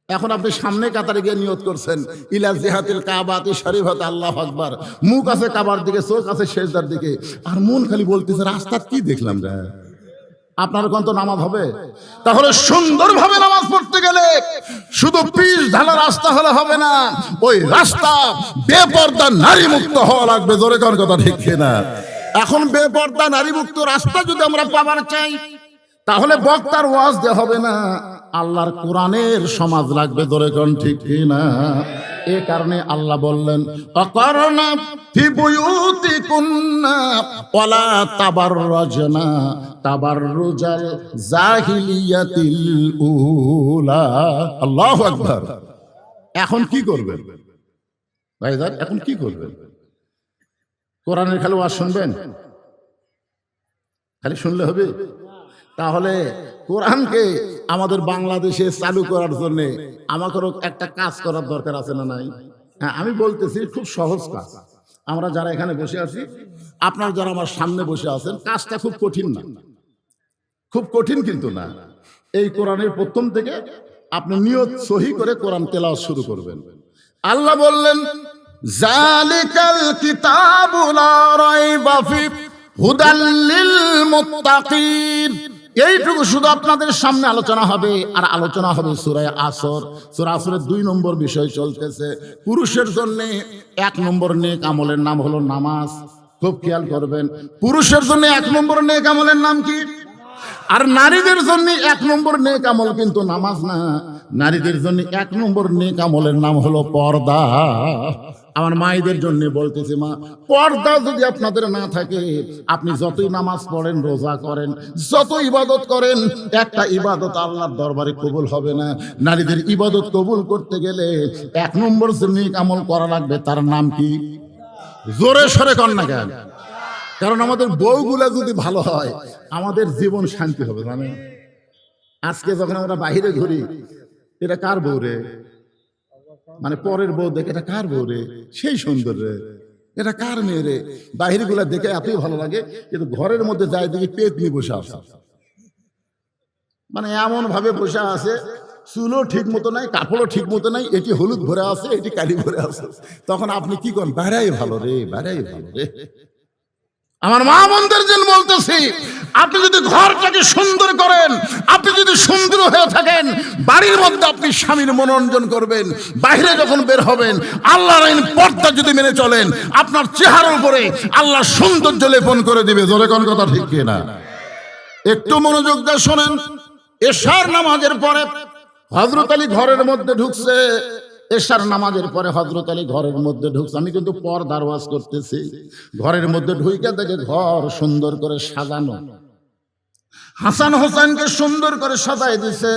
এখন আপনি সামনে কাতারে গিয়ে নিয়ত করছেন ইলা জিহাতিল কাবাতি শরীফাতে আল্লাহু আকবার, মুখ আছে কাবার দিকে, চোখ আছে সিজদার দিকে, আর মন খালি বলতেছে রাস্তা কি দেখলাম রে। আপনার কোন তো নামাজ হবে? তাহলে সুন্দরভাবে নামাজ পড়তে গেলে শুধু পিচ ঢালা রাস্তা হলে হবে না, ওই রাস্তা বেপরদা নারী মুক্ত হওয়া লাগবে। জোরে কোন কথা ঠিক কিনা? এখন বেপরদা নারী মুক্ত রাস্তা যদি আমরা পাবার চাই, তাহলে বক্তার ওয়াজ দেওয়া হবে না, আল্লাহর কোরআনের সমাজ লাগবে। জোরে কোন ঠিক কিনা? এই কারণে আল্লাহ বললেন অকরনা ফি বুয়ুতিকুন্না ওয়ালা তাবাররাজনা তাবাররুজাল জাহিলিয়াতিল উলা। আল্লাহু আকবার। এখন কি করবেন ভাইজান? এখন কি করবেন? কোরআনের খালি ওয়াজ শুনবেন? খালি শুনলে হবে? তাহলে কোরআনকে আমাদের বাংলাদেশে চালু করার জন্য আমাদেরও একটা কাজ করার দরকার আছে না নাই? হ্যাঁ, আমি বলতেছি খুব সহজ কাজ। আমরা যারা এখানে বসে আছি, আপনারা যারা আমার সামনে বসে আছেন, কাজটা খুব কঠিন না, খুব কঠিন কিন্তু না। এই কোরআনের প্রথম থেকে আপনি নিয়ত সহি করে কোরআন তেলাওয়াত শুরু করবেন। আল্লাহ বললেন জালিকাল কিতাবু লা রাইবা ফি হুদাল লিল মুত্তাকিন। এইটুকু শুধু আপনাদের সামনে আলোচনা হবে, আর আলোচনা হবে সূরা আসর। সূরা আসরের 2 নম্বর বিষয় চলতেছে। পুরুষের জন্য 1 নম্বর নেক আমলের নাম হলো নামাজ। খুব খেয়াল করবেন, পুরুষের জন্য 1 নম্বর নেক আমলের নাম কি? আর নারীদের জন্য 1 নম্বর নেক আমল কিন্তু নামাজ না, নারীদের জন্য 1 নম্বর নেক আমলের নাম হলো পর্দা। আমার মায়েদের জন্য বলতেছি, মা, পর্দা যদি আপনাদের না থাকে, আপনি যতই নামাজ পড়েন, রোজা করেন, যত ইবাদত করেন, একটা ইবাদত আল্লাহর দরবারে কবুল হবে না। নারীদের ইবাদত কবুল করতে গেলে 1 নম্বর যে নেক আমল করা লাগবে, তার নাম কি? জোরে সরে কর না কেন? কারণ আমাদের বউগুলা যদি ভালো হয়, আমাদের জীবন শান্তি হবে। মানে আজকে যখন আমরা বাইরে ঘুরি, এটা কার বউ রে, মানে পরের বউ দেখে এটা কার বউ রে, সেই সুন্দর রে, এটা কার মেয়ে রে, বাহির গুলা দেখে এতই ভালো লাগে, কিন্তু ঘরের মধ্যে যায় দেখি পেট নিয়ে বসে আছে, মানে এমন ভাবে বসে আছে, চুলও ঠিক মতো নাই, কাপড়ও ঠিক মতো নাই, এটি হলুদ ভরে আছে, এটি কালি ভরে আছে। তখন আপনি কি করেন? বেড়াই ভালো রে, বেড়াই ভালো রে। আমার মা বোনদের জন্য বলতেছি, আপনি যদি ঘরটাকে সুন্দর করেন, আপনি যদি সুন্দর হয়ে থাকেন, বাড়ির মধ্যে আপনি স্বামীর মনোরঞ্জন করবেন, বাইরে যখন বের হবেন আল্লাহর আইন পর্দা যদি মেনে চলেন, আপনার চেহারার উপরে আল্লাহ সৌন্দর্য লেপন করে দিবে। জোরে কোন কথা ঠিক কিনা? একটু মনোযোগ দিয়ে শোনেন। এশার নামাজের পরে হযরত আলী ঘরের মধ্যে ঢুকছে। এশার নামাজের পরে হযরত আলী ঘরের মধ্যে ঢুকছে। আমি কিন্তু পর্দার ওয়াজ করতেছি। ঘরের মধ্যে ঢুইকা দেখে ঘর সুন্দর করে সাজানো, হাসান হোসেনকে সুন্দর করে সাজাই দিছে,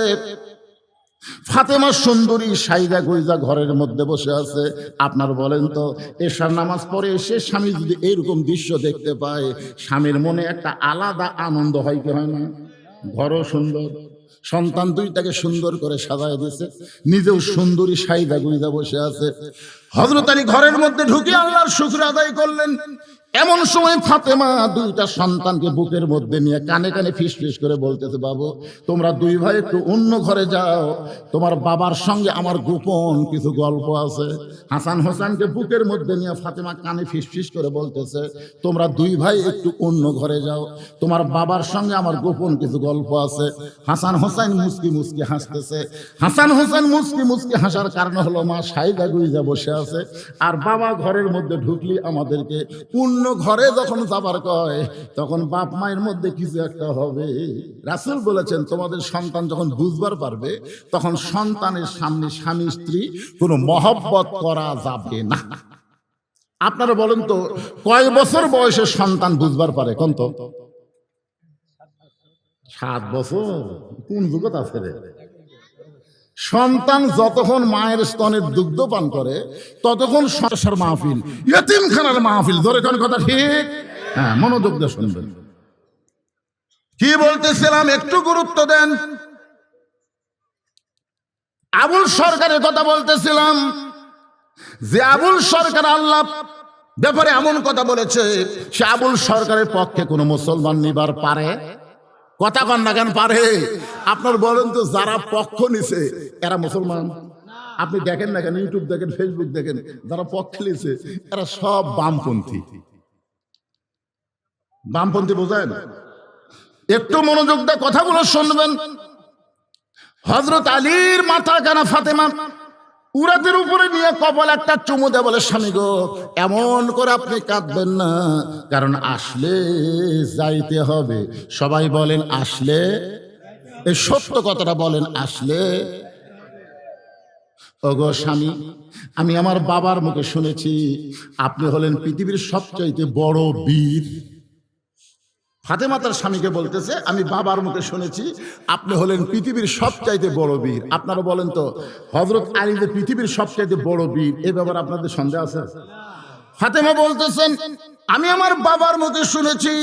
ফাতেমা সুন্দরী সাইদা গুইজা ঘরের মধ্যে বসে আছে। আপনার বলেন তো, এশার নামাজ পড়ে এসে স্বামী যদি এইরকম দৃশ্য দেখতে পায়, স্বামীর মনে একটা আলাদা আনন্দ হয় কি হয় না? ঘরও সুন্দর, সন্তান দুইটাকে সুন্দর করে সাজায় দিয়েছে, নিজেও সুন্দরী সাইদা গুইজা বসে আছে। হযরত আলী ঘরের মধ্যে ঢুকে আল্লাহর শুকর আদায় করলেন। এমন সময় ফাতেমা দুইটা সন্তানকে বুকের মধ্যে নিয়ে কানে কানে ফিস ফিস করে বলতেছে, বাবু, তোমরা 2 ভাই একটু অন্য ঘরে যাও, তোমার বাবার সঙ্গে আমার গোপন কিছু গল্প আছে। হাসান হোসেনকে বুকের মধ্যে নিয়ে ফাতেমা কানে ফিস ফিস করে বলতেছে, তোমরা 2 ভাই একটু অন্য ঘরে যাও, তোমার বাবার সঙ্গে আমার গোপন কিছু গল্প আছে। হাসান হোসেন মুস্কি মুস্কি হাসতেছে। হাসান হোসেন মুস্কি মুস্কি হাসার কারণ হলো, মা সাইদা গুইজা বসে আছে, আর বাবা ঘরের মধ্যে ঢুকলি আমাদেরকে পূর্ণ ঘরে যখন যাবার কয় তখন বাপ মায়ের মধ্যে কিছু একটা হবে। রাসূল বলেছেন তোমাদের সন্তান যখন বুঝবার পারবে তখন সন্তানের সামনে স্বামী স্ত্রী কোনো মহব্বত করা যাবে না। আপনারা বলেন তো কয় বছর বয়সে সন্তান বুঝবার পারে? কোন তো 7 বছর? কোন যুগত আছে রে? সন্তান যতক্ষণ মায়ের স্তনের দুগ্ধ পান করে ততক্ষণ সরসার মাহফিল, ইয়েতিমখানার মাহফিল। ধরে কোন কথা ঠিক? হ্যাঁ, মনোযোগ দিয়ে শুনবেন। কি বলতেছিলাম একটু গুরুত্ব দেন। আবুল সরকারের কথা বলতেছিলাম যে আবুল সরকার আল্লাহ ব্যাপারে এমন কথা বলেছে সে আবুল সরকারের পক্ষে কোনো মুসলমান নিবার পারে? কথা কন না কেন পারে? আপনার বলেন তো যারা পক্ষ নিছে এরা মুসলমান? আপনি দেখেন না কেন, ইউটিউব দেখেন, ফেসবুক দেখেন, যারা পক্ষ নিছে এরা সব বামপন্থী। বামপন্থী বোঝেন? একটু মনোযোগ দিয়ে কথাগুলো শুনবেন। হযরত আলীর মাথা কানা ফাতেমা উরাতের উপরে নিয়ে কপাল একটা চুমু দেয়, বলে স্বামী গো এমন করে আপনি কাঁদবেন না, কারণ আসলে যাইতে হবে। সবাই বলেন আসলে, এই সত্য কথাটা বলেন আসলে। ওগো স্বামী, আমি আমার বাবার মুখে শুনেছি আপনি হলেন পৃথিবীর সবচাইতে বড় বীর। ফাতেমা তার স্বামীকে বলতেছে আমি বাবার মুখে শুনেছি আপনি হলেন পৃথিবীর সবচাইতে বড় বীর। আপনারা বলেন তো হযরত আলী যে পৃথিবীর সবচাইতে বড় বীর, এ ব্যাপারে আপনাদের সন্দেহ আছে? ফাতেমা বলতেছেন আমি আমার বাবার মুখে শুনেছি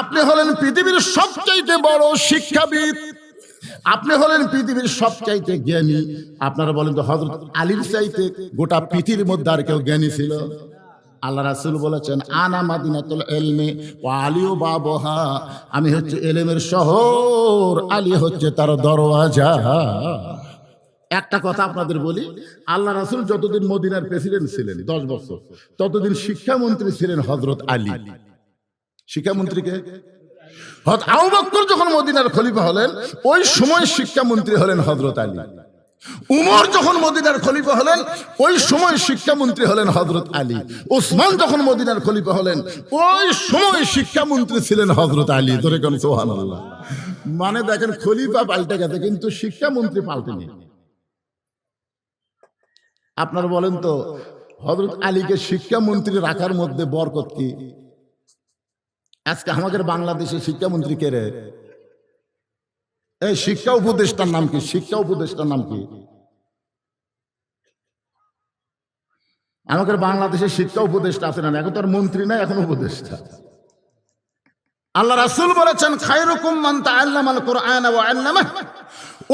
আপনি হলেন পৃথিবীর সবচাইতে বড় শিক্ষাবিদ, আপনি হলেন পৃথিবীর সবচাইতে জ্ঞানী। আপনারা বলেন তো হযরত আলীর চাইতে গোটা পৃথিবীর মধ্যে আর কেউ জ্ঞানী ছিল? আল্লাহ রাসূল বলেছেন আনা মাদিনাতুল ইলমি ওয়া আলিউ বাবুহা, আমি হচ্ছে ইলমের শহর, আলী হচ্ছে তার দরওয়াজা। একটা কথা আপনাদের বলি, আল্লাহ রাসূল যতদিন মদিনার প্রেসিডেন্ট ছিলেন 10 বছর, ততদিন শিক্ষামন্ত্রী ছিলেন হযরত আলী। শিক্ষামন্ত্রীকে হযরত আবু বকর যখন মদিনার খলিফা হলেন ওই সময় শিক্ষামন্ত্রী হলেন হযরত আলী। উমর যখন মদিনার খলিফা হলেন ওই সময় শিক্ষামন্ত্রী হলেন হযরত আলী। ওসমান যখন মদিনার খলিফা হলেন ওই সময় শিক্ষামন্ত্রী ছিলেন হযরত আলী। ধরে কোন সুবহানাল্লাহ। মানে দেখেন খলিফা পাল্টে গেছে কিন্তু শিক্ষামন্ত্রী পাল্টেনি। আপনারা বলেন তো হযরত আলীকে শিক্ষামন্ত্রী রাখার মধ্যে বরকত কি? আজকে আমাদের বাংলাদেশে শিক্ষামন্ত্রী কে রে? এই শিক্ষা উপদেষ্টার নাম কি? শিক্ষা উপদেষ্টার নাম কি? আমাদের বাংলাদেশে শিক্ষা উপদেষ্টা আছে না? এখন তো আর মন্ত্রী নাই, এখন উপদেষ্টা। আল্লাহ রাসূল বলেছেন খায়রুকুম মান তাআল্লামাল কুরআন ওয়া আল্লামাহ,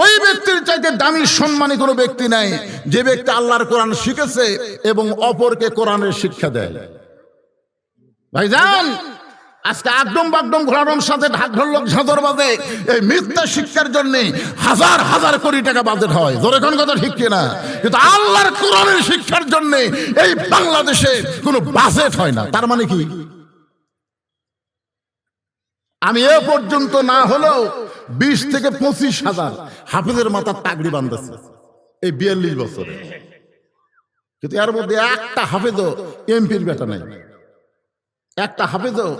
ওই ব্যক্তির চাইতে দামি সম্মানী কোনো ব্যক্তি নাই যে ব্যক্তি আল্লাহর কোরআন শিখেছে এবং অপরকে কোরআনের শিক্ষা দেয়। ভাইজান আজকে একদম বাগদম ঘোড়ার সাথে ঢাক ঢোলক ঝাঁদর বাজে এই মিথ্যা শিক্ষার জন্য হাজার হাজার কোটি টাকা বাজেট হয়। জোরে কোন কথা ঠিক কিনা? কিন্তু আল্লাহর কোরআনের শিক্ষার জন্য এই বাংলাদেশে কোনো বাজেট হয় না। তার মানে কি? আমি এ পর্যন্ত না হলেও 20 থেকে 25 হাজার হাফেজের মাথার পাগড়ি বাঁধতেছে এই 42 বছরে, কিন্তু এর মধ্যে একটা হাফেজও এমপির বেটা নাই, একটা হাফেজও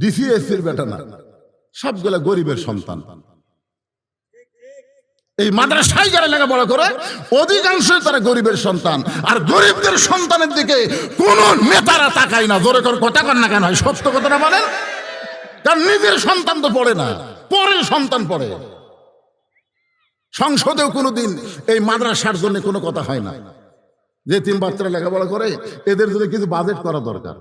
ডিসিএসসির বেটা না, সবগুলা গরিবের সন্তান। এই মাদ্রাসায় যারা লেখাপড়া করে অধিকাংশই তারা গরিবের সন্তান, আর গরিবদের সন্তানের দিকে কোন নেতারা তাকায় না। জোরে করে কথা কন না কেন? হয় সত্য কথাটা বলেন। কারণ নিজের সন্তান তো পড়ে না, পরের সন্তান পড়ে। সংসদেও কোনোদিন এই মাদ্রাসার জন্য কোনো কথা হয় না যে 3 বাচ্চারা লেখাপড়া করে এদের জন্য কিছু বাজেট করা দরকার।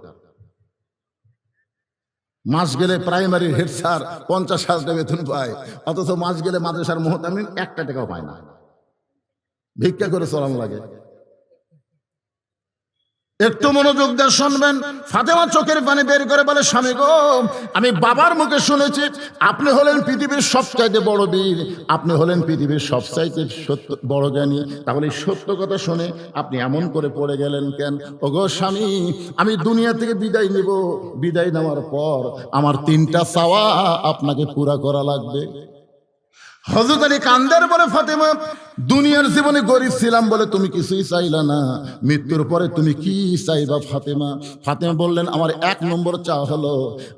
মাস গেলে প্রাইমারি হেড স্যার 50,000 টাকা বেতন পায়, অথচ মাস গেলে মাদ্রাসার মুহতামিম 1 টাকাও পায় না, ভিক্ষা করে চলানো লাগে। একটু মনোযোগ দিয়ে শুনবেন। ফাতেমা চোখের পানি বের করে বলে স্বামী গো আমি বাবার মুখে শুনেছি আপনি হলেন পৃথিবীর সবচাইতে বড় বীর, আপনি হলেন পৃথিবীর সবচাইতে বড় জ্ঞানী, তাহলে সত্য কথা শুনে আপনি এমন করে পড়ে গেলেন কেন? ওগো স্বামী আমি দুনিয়া থেকে বিদায় নিব, বিদায় নেওয়ার পর আমার 3টা চাওয়া আপনাকে পুরা করা লাগবে। হযরত আলী কান্দার বলে ফাতেমা দুনিয়ার জীবনে গরিব ছিলাম বলে তুমি কিছুই চাইলা না, মৃত্যুর পরে তুমি কি চাইবা ফাতেমা? ফাতেমা বললেন, আমার 1 নম্বর চাওয়া হলো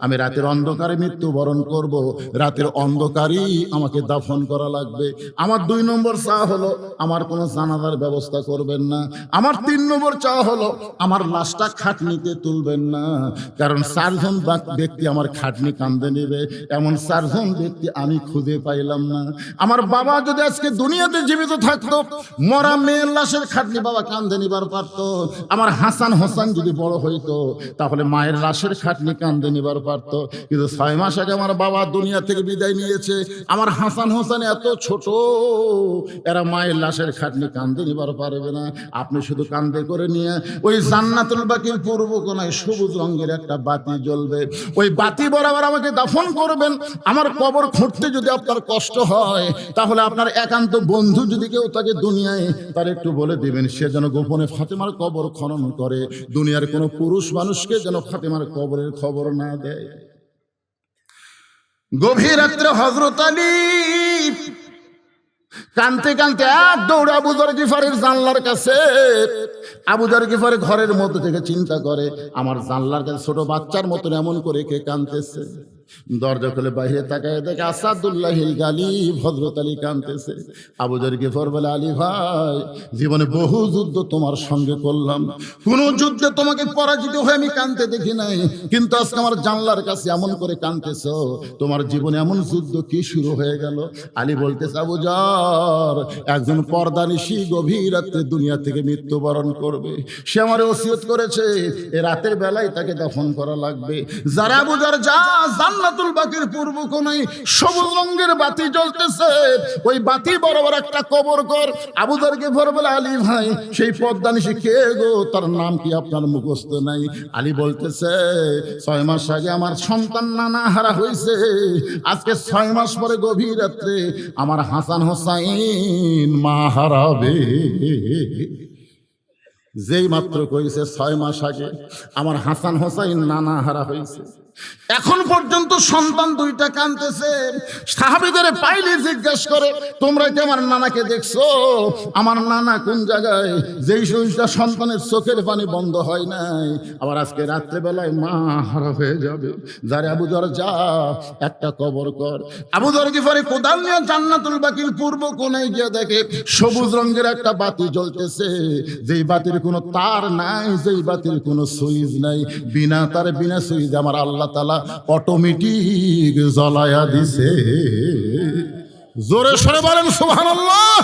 আমি রাতের অন্ধকারে মৃত্যুবরণ করব, রাতের অন্ধকারেই আমাকে দাফন করা লাগবে। আমার 2 নম্বর চাওয়া হলো আমার কোনো জানাজার ব্যবস্থা করবেন না। আমার 3 নম্বর চাওয়া হলো আমার লাশটা খাটনিতে তুলবেন না, কারণ 4 জন ব্যক্তি আমার খাটনি কান্দে নেবে, এমন 4 জন ব্যক্তি আমি খুঁজে পাইলাম না। আমার বাবা যদি আজকে দুনিয়াতে জীবিত থাকতো, মরা মেয়ের লাশের খাটনি বাবা কান্দে নিবার পারতো। আমার হাসান হোসেন যদি বড় হইতো, তাহলে মায়ের লাশের খাটনি কান্দে নিবার পারতো। কিন্তু 6 মাস আগে আমার বাবা দুনিয়া থেকে বিদায় নিয়েছে। আমার হাসান হোসেন এত ছোট, এরা মায়ের লাশের খাটনি কান্দে নিবার পারবে না। আপনি শুধু কান্দে করে নিয়ে ওই জান্নাতুল বাকির পূর্ব কোণায় সবুজ রঙের একটা বাতি জ্বলবে, ওই বাতি বরাবর আমাকে দাফন করবেন। আমার কবর খুঁড়তে যদি আপনার কষ্ট হয়, তাহলে আপনার একান্ত বন্ধু যদি কেউ থাকে দুনিয়ায়, তার একটু বলে দিবেন সে যেন গোপনে ফাতেমার কবর খনন করে। দুনিয়ার কোনো পুরুষ মানুষকে যেন ফাতেমার কবরের খবর না দেয়। গভীর রাত্রে হযরত আলী কানতে কানতে দৌড়ে আবু যর গিফারের জানলার কাছে। আবু যর গিফারের ঘরের মধ্যে থেকে চিন্তা করে, আমার জানলার কাছে ছোট বাচ্চার মতন এমন করে কে কানতেছে। দরজা খুলে বাইরে তাকায় দেখে আসাদুল্লাহিল গালিব হযরত আলী কানতেছে। আবু যর গিফার বলে, আলী ভাই, জীবনে বহু যুদ্ধ তোমার সঙ্গে করলাম, কোন যুদ্ধে তোমাকে পরাজিত হয়ে আমি কানতে দেখি নাই, কিন্তু আজকে আমার জানলার কাছে এমন করে কানতেছো, তোমার জীবনে এমন যুদ্ধ কি শুরু হয়ে গেল? আলী বলতেছে, আবু যর, একজন পর্দানিশী গভীর রাতে দুনিয়া থেকে মৃত্যুবরণ করবে, সে আমার ওসিয়ত করেছে এ রাতের বেলায় তাকে দাফন করা লাগবে। যারা আবু যর যা, জান্নাতুল বাকির পূর্ব কোণায় সবুজ রঙের বাতি জ্বলতেছে, ওই বাতি বরাবর একটা কবর কর। আবু যর গিফার বলে, আলী ভাই, সেই পর্দানিশী কে গো? তার নাম কি আপনার মুখস্থ নাই? আলী বলতেছে, 6 মাস আগে আমার সন্তান নানা হারা হয়েছে, আজকে 6 মাস পরে গভীর রাত্রে আমার হাসান হোসাইন মা হারাবে। যেই মাত্র কইছে 6 মাস আগে আমার হাসান হোসাইন নানা হারা হয়েছে, এখন পর্যন্ত সন্তান 2টা কাঁদতেছে। সাহাবীদের পাইলে জিজ্ঞেস করে, তোমরা কি আমার নানাকে দেখছো? আমার নানা কোন জায়গায়? যেই সহিষ্ণুতা সন্তানের চোখের পানি বন্ধ হয় নাই, আবার আজকে রাত্রেবেলায় মা হারা হয়ে যাবে। যারে আবু যর যা, একটা কবর কর। আবু যর গিফারি কোদাল নিয়ে জান্নাতুল বাকির পূর্ব কোণায় গিয়ে দেখে সবুজ রঙের একটা বাতি জ্বলতেছে, যেই বাতির কোনো তার নাই, যেই বাতির কোনো সুইচ নাই, বিনা তারে বিনা সুইচ আমার আল্লাহ তাআলা অটোমেটিক জ্বলায়া দিছে। জোরে সরে বলেন সুবহানাল্লাহ।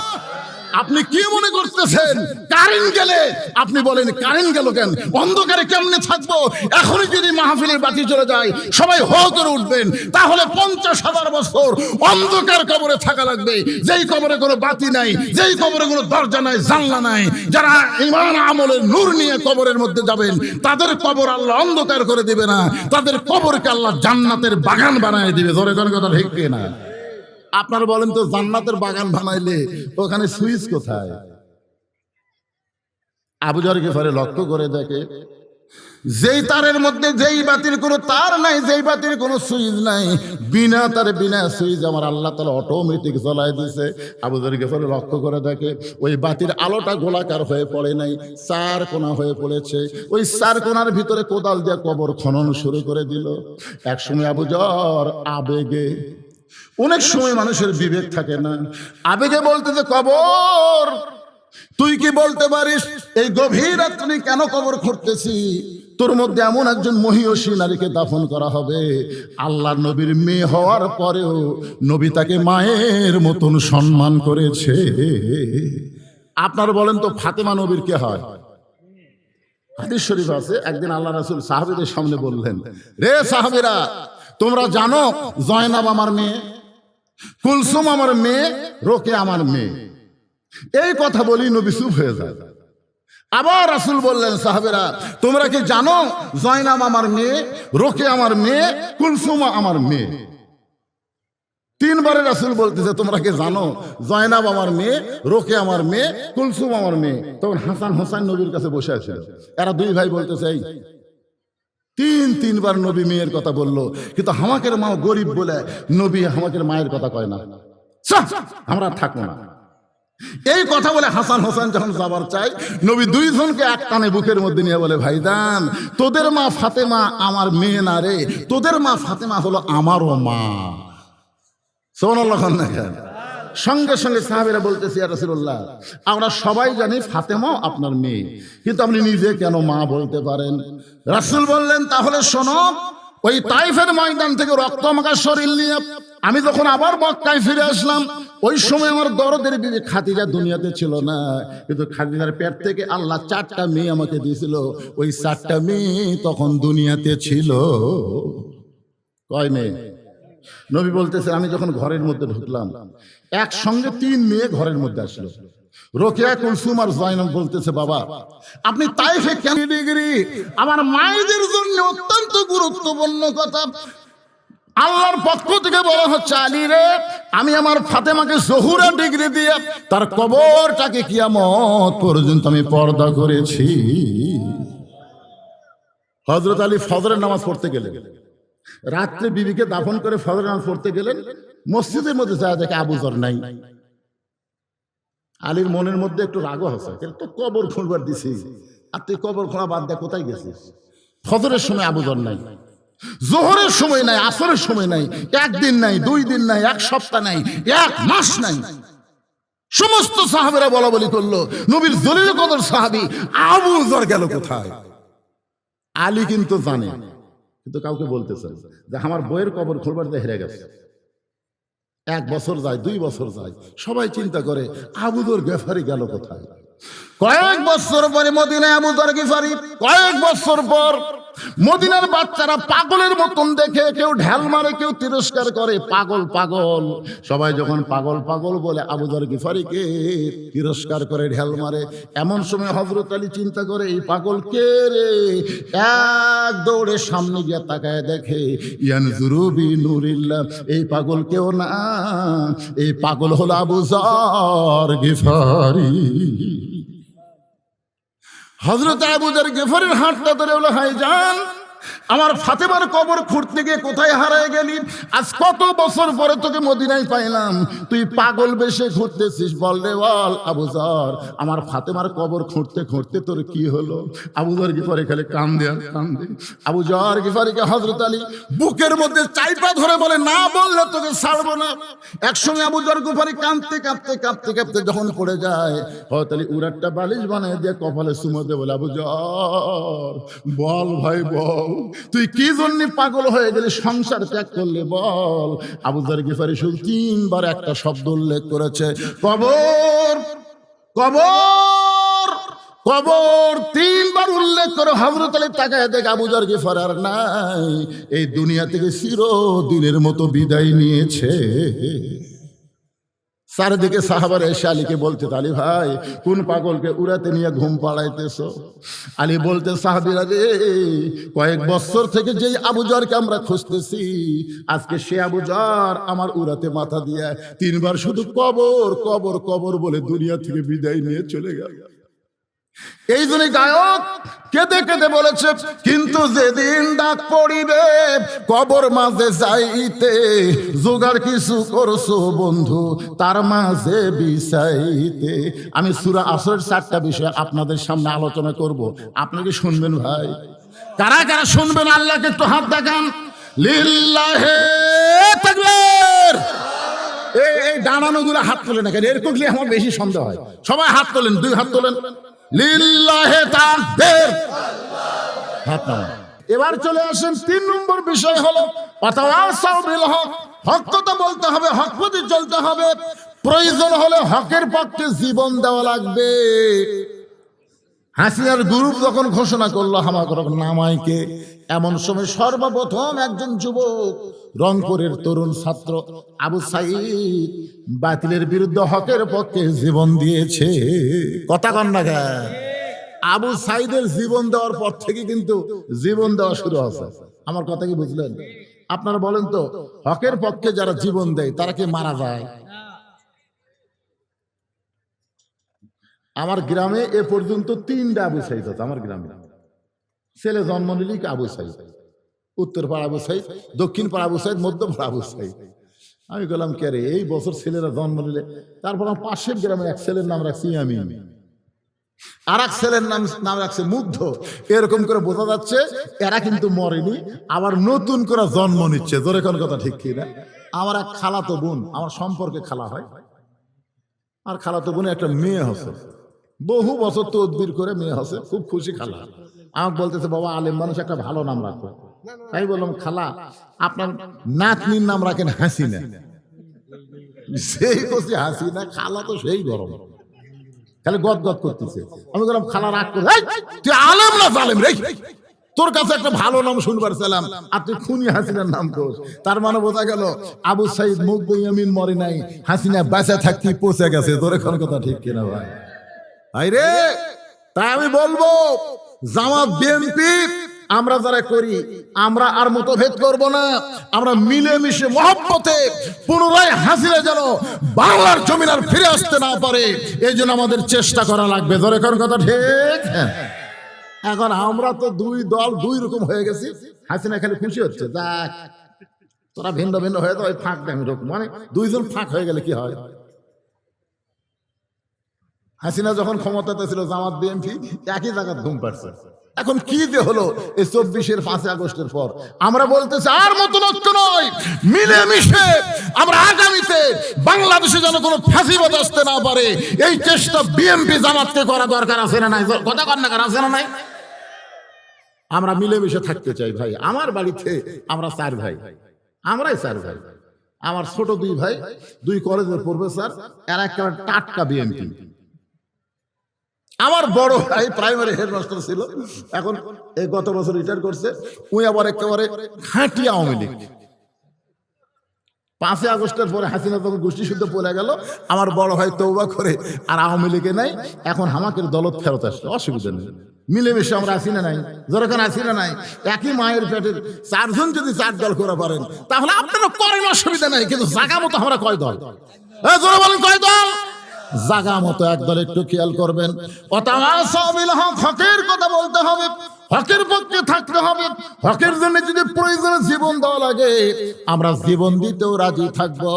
আপনি কি মনে করতেছেন কারেন্ট গেলে আপনি বলেন কারেন্ট গেল কেন? অন্ধকারে কেমনে থাকবো? এখনই যদি মাহফিলের বাতি চলে যায় সবাই হো করে উঠবেন, তাহলে 50,000 বছর অন্ধকার কবরে থাকা লাগবে, যেই কবরে কোনো বাতি নাই, যেই কবরে কোনো দরজা নাই, জানলা নাই। যারা ঈমান আমলের নূর নিয়ে কবরের মধ্যে যাবেন, তাদের কবর আল্লাহ অন্ধকার করে দিবে না, তাদের কবরকে আল্লাহ জান্নাতের বাগান বানায় দিবে। ধরে ধরে কথা ঠিক না? আপনারা বলেন তো, জান্নাতের বাগান বানাইলে ওখানে সুইচ কোথায়? আবু যর গিফারি লক্ষ্য করে দেখে, যেই তারের মধ্যে যেই বাতির কোনো তার নাই, যেই বাতির কোনো সুইচ নাই, বিনা তারে বিনা সুইচ আমার আল্লাহ তাআলা অটোমেটিক জ্বলায় দিছে। আবু যর গিফারি লক্ষ্য করে দেখে, ওই বাতির আলোটা গোলাকার হয়ে পড়ে নাই, 4 কোণা হয়ে পড়েছে। ওই 4 কোণার ভিতরে কোদাল দিয়ে কবর খনন শুরু করে দিল। একসময় আবু যর আবেগে, অনেক সময় মানুষের বিবেক থাকে না, আবেগে বলতেছে, কবর তুই কি বলতে পারিস এই গভীর রাত্রে কেন কবর খুঁড়তেছি? তোর মধ্যে এমন একজন মহিয়সী নারীকে দাফন করা হবে, আল্লাহর নবীর মেয়ে হওয়ার পরেও নবী তাকে মায়ের মতন সম্মান করেছে। আপনারা বলেন তো, ফাতেমা নবীর কে হয়? হাদিস শরীফ আছে, একদিন আল্লাহ রাসূল সাহাবীদের সামনে বললেন, রে সাহাবীরা, তোমরা জানো জয়নাব আমার মেয়ে, কুলসুম আমার মেয়ে, রোকে আমার মেয়ে। এই কথা বলি নবী চুপ হয়ে যায়। আবার রাসূল বললেন, সাহাবীরা, তোমরা কি জানো জয়নাব আমার মেয়ে, রোকে আমার মেয়ে, কুলসুম আমার মেয়ে? 3 বারে রাসূল বলতেছে, তোমরা কি জানো জয়নাব আমার মেয়ে, রোকে আমার মেয়ে, কুলসুম আমার মেয়ে? তখন হাসান হোসেন নবীর কাছে বসে আছে, এরা 2 ভাই বলতেছে, এই 3বার নবী মেয়ের কথা বললো, কিন্তু আমাকের মা গরিব বলে নবী আমাকের মায়ের কথা কয় না, আমরা থাকবো না। এই কথা বলে হাসান হোসেন যখন যাবার চাই, নবী দুইজনকে এক টানে বুকের মধ্যে নিয়ে বলে, ভাইজান তোদের মা ফাতেমা আমার মেয়ে না রে, তোদের মা ফাতেমা হলো আমারও মা। সুবহানাল্লাহ। সঙ্গে সঙ্গে সাহাবীরা বলতেছে, ইয়া রাসূলুল্লাহ, আমরা সবাই জানি ফাতেমাও আপনার মেয়ে, কিন্তু আপনি নিজে কেন মা বলতে পারেন? রাসূল বললেন, তাহলে শোনো, ওই তাইফের ময়দান থেকে রক্তমাখা শরীর নিয়ে আমি যখন আবার মক্কায় ফিরে আসলাম, ওই সময় আমার দরদের বিবি খাদিজা দুনিয়াতে ছিল না, কিন্তু খাদিজার পেট থেকে আল্লাহ 4টা মেয়ে আমাকে দিয়েছিল। ওই 4টা মেয়ে তখন দুনিয়াতে ছিল। কয় মেয়ে? নবী বলতেছে, আমি যখন ঘরের মধ্যে ঢুকলাম, একসঙ্গে 3 মেয়ে ঘরের মধ্যে আসলো। রোকেয়া, কুলসুম আর জয়নব বলতেছে, বাবা আপনি তাইফে কেন? ডিগ্রি আমার মায়েদের জন্য অত্যন্ত গুরুত্বপূর্ণ কথা। আল্লাহর পক্ষ থেকে বলা হচ্ছে, আলী রে, আমি আমার ফাতেমাকে জহুরা ডিগ্রি দিয়ে তার কবরটাকে কিয়ামত পর্যন্ত আমি পর্দা করেছি। হযরত আলী ফজরের নামাজ পড়তে গেলেন, রাত্রে বিবিকে দাফন করে ফজরের নামাজ পড়তে গেলেন। মসজিদের মধ্যে যায় দেখে আবু যর নাই। আলীর মনের মধ্যে একটু রাগও আছে, তো কবর খুঁড়বার দিছি, আর তুই কবর খোঁড়া বাদ দিয়ে কোথায় গেছিস? ফজরের সময় আবু যর নাই, জোহরের সময় নাই, আসরের সময় নাই, 1 দিন নাই, 2 দিন নাই, 1 সপ্তাহ নাই, 1 মাস নাই। সমস্ত সাহাবীরা বলা বলি করলো, নবীর জলিল কদর সাহাবী আবু যর গেল কোথায়? আলী কিন্তু জানে, কিন্তু কাউকে বলতেছে যে আমার বইয়ের কবর খুঁড়বার দিয়ে হেরে গেছে। 1 বছর যায়, 2 বছর যায়, সবাই চিন্তা করে আবু যর গিফারি গেল কোথায়? কয়েক বছর পরে মদিনায় আবু যর গিফারি, কয়েক বছর পর মদিনার বাচ্চারা পাগলের মতন দেখে, কেউ ঢেল মারে, কেউ তিরস্কার করে, পাগল পাগল। সবাই যখন পাগল পাগল বলে আবু যর গিফারিকে তিরস্কার করে, ঢেল মারে, এমন সময় হযরত আলী চিন্তা করে, এই পাগল কে রে? এক দৌড়ে সামনে গিয়ে তাকায় দেখে, ইয়ানজুরু বিনুরিল্লাহ, এই পাগল কেউ না, এই পাগল হলো আবু যর গিফারি। হযরত আবু যর গিফারির হাতটা ধরে বলে, ভাইজান আমার ফাতেমার কবর খুঁড়তে গিয়ে কোথায় হারায় গেলি? আজ কত বছর পরে তোকে মদিনায় পাইলাম, তুই পাগল বেশে ঘুরতেছিস, বল রে বল। আবু যর, আমার ফাতেমার কবর খুঁড়তে খুঁড়তে তোর কি হলো? আবু যর গিফারি খালি কান্দে আর কান্দে। আবু যর গিফারিকে হযরত আলী বুকের মধ্যে চাইপা ধরে বলে, না বললে তোকে ছাড়বো না। একসঙ্গে আবু যর গিফারি কাঁদতে কাঁদতে কাঁদতে কাঁদতে যখন পড়ে যায়, হযরত আলী উরাটটা বালিশ বানিয়ে দিয়ে কপালে চুমো দিয়ে বলে, আবু যর বল ভাই বল, তুই কি জন্য পাগল হয়ে গেলি, সংসার ত্যাগ করলে বল। আবু যর গিফারি শুধু 3 বার একটা শব্দ উল্লেখ করেছে, কবর কবর কবর। 3 বার উল্লেখ করে হযরত আলী তাকায় দেখে আবু যর গিফারি আর নাই, এই দুনিয়া থেকে চিরদিনের মতো বিদায় নিয়েছে। চারিদিকে সাহাবারা এসে আলীকে বলতে, আলী ভাই কোন পাগলকে উড়াতে নিয়ে ঘুম পাড়াইতেছ? আলী বলতে, সাহাবীরা রে, কয়েক বছর থেকে যেই আবু যরকে আমরা খুঁজতেছি, আজকে সে আবু যর আমার উড়াতে মাথা দিয়ে 3 বার শুধু কবর কবর কবর বলে দুনিয়া থেকে বিদায় নিয়ে চলে গেল। এই জন্য গায়ক কেঁদে কেঁদে বলেছে, কিন্তু যেদিন ডাক পড়িবে কবর মাঝে যাইতে, জোগাড় কিছু করছো বন্ধু তার মাঝে বিছাইতে। আমি সূরা আসরের 4টা বিষয় আপনাদের সামনে আলোচনা করব, আপনাকে শুনবেন ভাই? কারা কারা শুনবেন আল্লাহকে একটু হাত দেখান। লিল্লাহে তাকবীর। এই ডানানোগুলো হাত তোলে না কেন? এরকম আমার বেশি সন্দেহ হয়। সবাই হাত তোলেন, 2 হাত তোলেন। লিল্লাহে তাকবীর। হাত নামান। এবার চলে আসেন 3 নম্বর বিষয় হলো ওয়াতাওয়াসাউ বিল হক। হক কথা বলতে হবে, হক পথে চলতে হবে, প্রয়োজন হলে হকের পক্ষে জীবন দেওয়া লাগবে। হাসিনার গ্রুপ যখন ঘোষণা করলো হামাকর নামাইকে, এমন সময় সর্বপ্রথম একজন যুবক, রংপুরের তরুণ ছাত্র আবু সাইদ বাতিলের বিরুদ্ধে হকের পক্ষে জীবন দিয়েছে। কথা কন না গা? আবু সাইদের জীবন দেওয়ার পর থেকে কিন্তু জীবন দেওয়া শুরু হয়েছে। আমার কথা কি বুঝলেন? আপনারা বলেন তো, হকের পক্ষে যারা জীবন দেয় তারা কি মারা যায়? আমার গ্রামে এ পর্যন্ত 3টা আবু সাইদ আছে। আমার গ্রামে ছেলে জন্ম নিলি আবু সাইদ, উত্তর পাড়া আবু সাইদ, দক্ষিণ পাড়া আবু সাইদ, মধ্য পাড়া আবু সাইদ। আমি বললাম কে রে, এই বছর ছেলেরা জন্ম নিলে। তারপর আমার পাশের গ্রামের এক ছেলের নাম রাখছি আমি, আর এক ছেলের নাম রাখছে মুগ্ধ। এরকম করে বোঝা যাচ্ছে এরা কিন্তু মরেনি, আবার নতুন করে জন্ম নিচ্ছে। জোরে কোন কথা ঠিক কি না? আমার এক খালাতো বোন, আমার সম্পর্কে খালা হয়, আর খালাতো বোনে একটা মেয়ে হচ্ছে, বহু বছর তদবির করে মেয়ে হচ্ছে, খুব খুশি খালা। আমাকে বলতেছে বাবা আলেম মানুষ, একটা ভালো নাম রাখো। তাই বললাম খালা আপনার নাতনির নাম রাখেন হাসিনা। সেই খুশি হাসিনা, খালা তো সেই গরম, খালি গদ গদ করতেছে। আমি বললাম খালা রাগ করে, তুই আলেম না জালেম রে, তোর কাছে একটা ভালো নাম শুনবার ছিলাম আর তুই খুনি হাসিনার নাম তোর। তার মানে বোঝা গেল আবু সাইদ মুগ্ধ ইয়ামিন মরে নাই, হাসিনা বাঁচা থাকতে পৌঁছে গেছে। তোর এখন কথা ঠিক কিনা ভাই? ভাই রে, তাই আমি বলবো জামাত বিএনপি আমরা যারা করি, আমরা আর মতভেদ করব না, আমরা মিলেমিশে মহব্বতে পুনরায় হাসিনা যেন বাংলার জমিন আর ফিরে আসতে না পারে, এই জন্য আমাদের চেষ্টা করা লাগবে। ধরে কোন কথা ঠিক? এখন আমরা তো দুই দল দুই রকম হয়ে গেছি, হাসিনা খালি খুশি হচ্ছে, দেখ তোরা ভিন্ন ভিন্ন হয়ে তো ওই ফাঁক দেখ, মানে দুইজন ফাঁক হয়ে গেলে কি হয়? হাসিনা যখন ক্ষমতাতে ছিল জামাত বিএনপি একই জায়গায় ঘুম পাচ্ছে। এখন কি যে হলো এই 24-এর 5 আগস্টের পর, আমরা বলতেছি আর মতন ঐক্য নয়, মিলেমিশে আমরা আগামীতে বাংলাদেশে যেন কোনো ফাঁসিবাদ আসতে না পারে, এই চেষ্টা বিএনপি জামাতকে করা দরকার আছে না নাই? কথা কর না, আছে না নাই? আমরা মিলেমিশে থাকতে চাই ভাই। আমার বাড়িতে আমরা 4 ভাই, আমরাই 4 ভাই। আমার ছোট 2 ভাই 2 কলেজের প্রফেসর, এরা একেবারে টাটকা বিএনপি। আমার বড় ভাই প্রাইমারি হেডমাস্টার ছিল, এখন এই গত বছর রিটায়ার করছে। ওই আবার একেবারে খাঁটি আওয়ামী লীগ। 5 আগস্টের পরে হাসিনা তখন গোষ্ঠী শুদ্ধ পড়ে গেল, আমার বড় ভাই তওবা করে আর আওয়ামী লীগে নাই, এখন আমাদের দলত ফেরত আসছে, অসুবিধা নেই। মিলেমিশে আমরা আসি না নাই? যখন আসি না নাই, একই মায়ের পেটের 4 জন যদি 4 দল করে পারেন তাহলে আপনারা করেন, অসুবিধা নাই। কিন্তু জায়গা মতো আমরা কয় দল? জোরে বলেন কয় দল? জাগা মতো একদল একটু খেয়াল করবেন। হকের কথা বলতে হবে, হকের পক্ষে থাকতে হবে, হকের জন্য যদি প্রয়োজনে জীবন দেওয়া লাগে আমরা জীবন দিতেও রাজি থাকবো।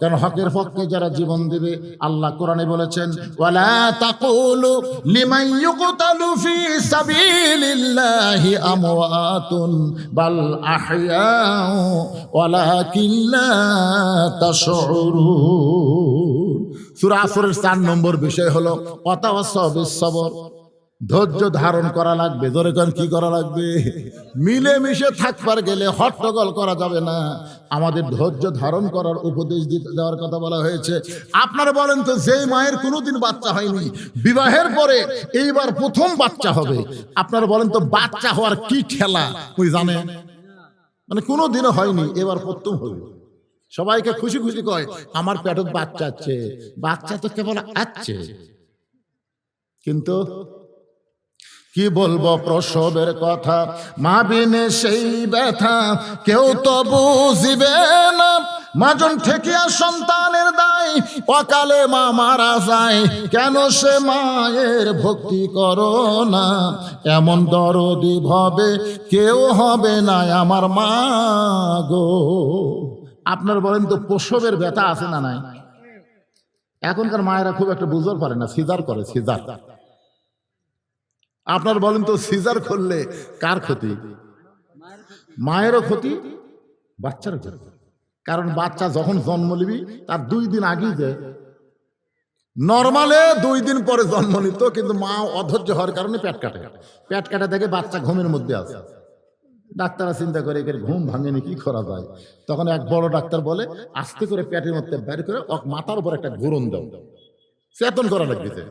কারণ হকের পক্ষে যারা জীবন দিবে, আল্লাহ কোরআনে বলেছেন ওয়ালা তাকুলু লিমান ইউকতালু ফি সাবিলিল্লাহি আমওয়াতুন বাল আহইয়াউ ওয়ালাকিন লা তাশউরুন। সূরা আসরের 4 নম্বর বিষয় হলো ওয়াতাওয়াসাউ বিস-সবর, ধৈর্য ধারণ করা লাগবে। জোরে কোন কি করা লাগবে? মিলেমিশে থাকবার গেলে হট্টগোল করা যাবে না, আমাদের ধৈর্য ধারণ করার উপদেশ দেওয়ার কথা বলা হয়েছে। আপনারা বলেন তো, যেই মায়ের কোনোদিন বাচ্চা হয়নি, বিবাহের পরে এইবার প্রথম বাচ্চা হবে, আপনারা বলেন তো বাচ্চা হওয়ার কি ঠেলা ওই জানে? মানে কোনোদিনও হয়নি, এবার প্রথম হবে। সবাইকে খুশি খুশি কয় আমার পেটে বাচ্চা আছে, বাচ্চা তো কেবল আছে, কিন্তু কি বলবো প্রসবের কথা, মা বিনে সেই ব্যথা কেউ তো বুঝিবে না। মাজন ঠেকিয়া সন্তানের দায়, অকালে মা মারা যায়, কেন সে মায়ের ভক্তি করো না? এমন দরদি ভাবে কেউ হবে না আমার মা গো। আপনার বলেন তো প্রসবের ব্যথা আছে না নাই? এখনকার মায়েরা খুব একটা বুঝতে পারে না, সিজার করে, সিজার। আপনার বলেন তো সিজার করলে কার ক্ষতি? মায়েরও ক্ষতি, বাচ্চারও ক্ষতি। কারণ বাচ্চা যখন জন্ম নিবি তার 2 দিন আগেই যে নর্মালে 2 দিন পরে জন্ম নিত, কিন্তু মা অধৈর্য হওয়ার কারণে পেট কাটে দেখে বাচ্চা ঘুমের মধ্যে আছে। ডাক্তাররা চিন্তা করে এর ঘুম ভাঙেনি, কি করা যায়? তখন এক বড় ডাক্তার বলে আস্তে করে পেটের মধ্যে বের করে মাথার উপর একটা ঘোরণ দাও, চেতন করা লাগবে।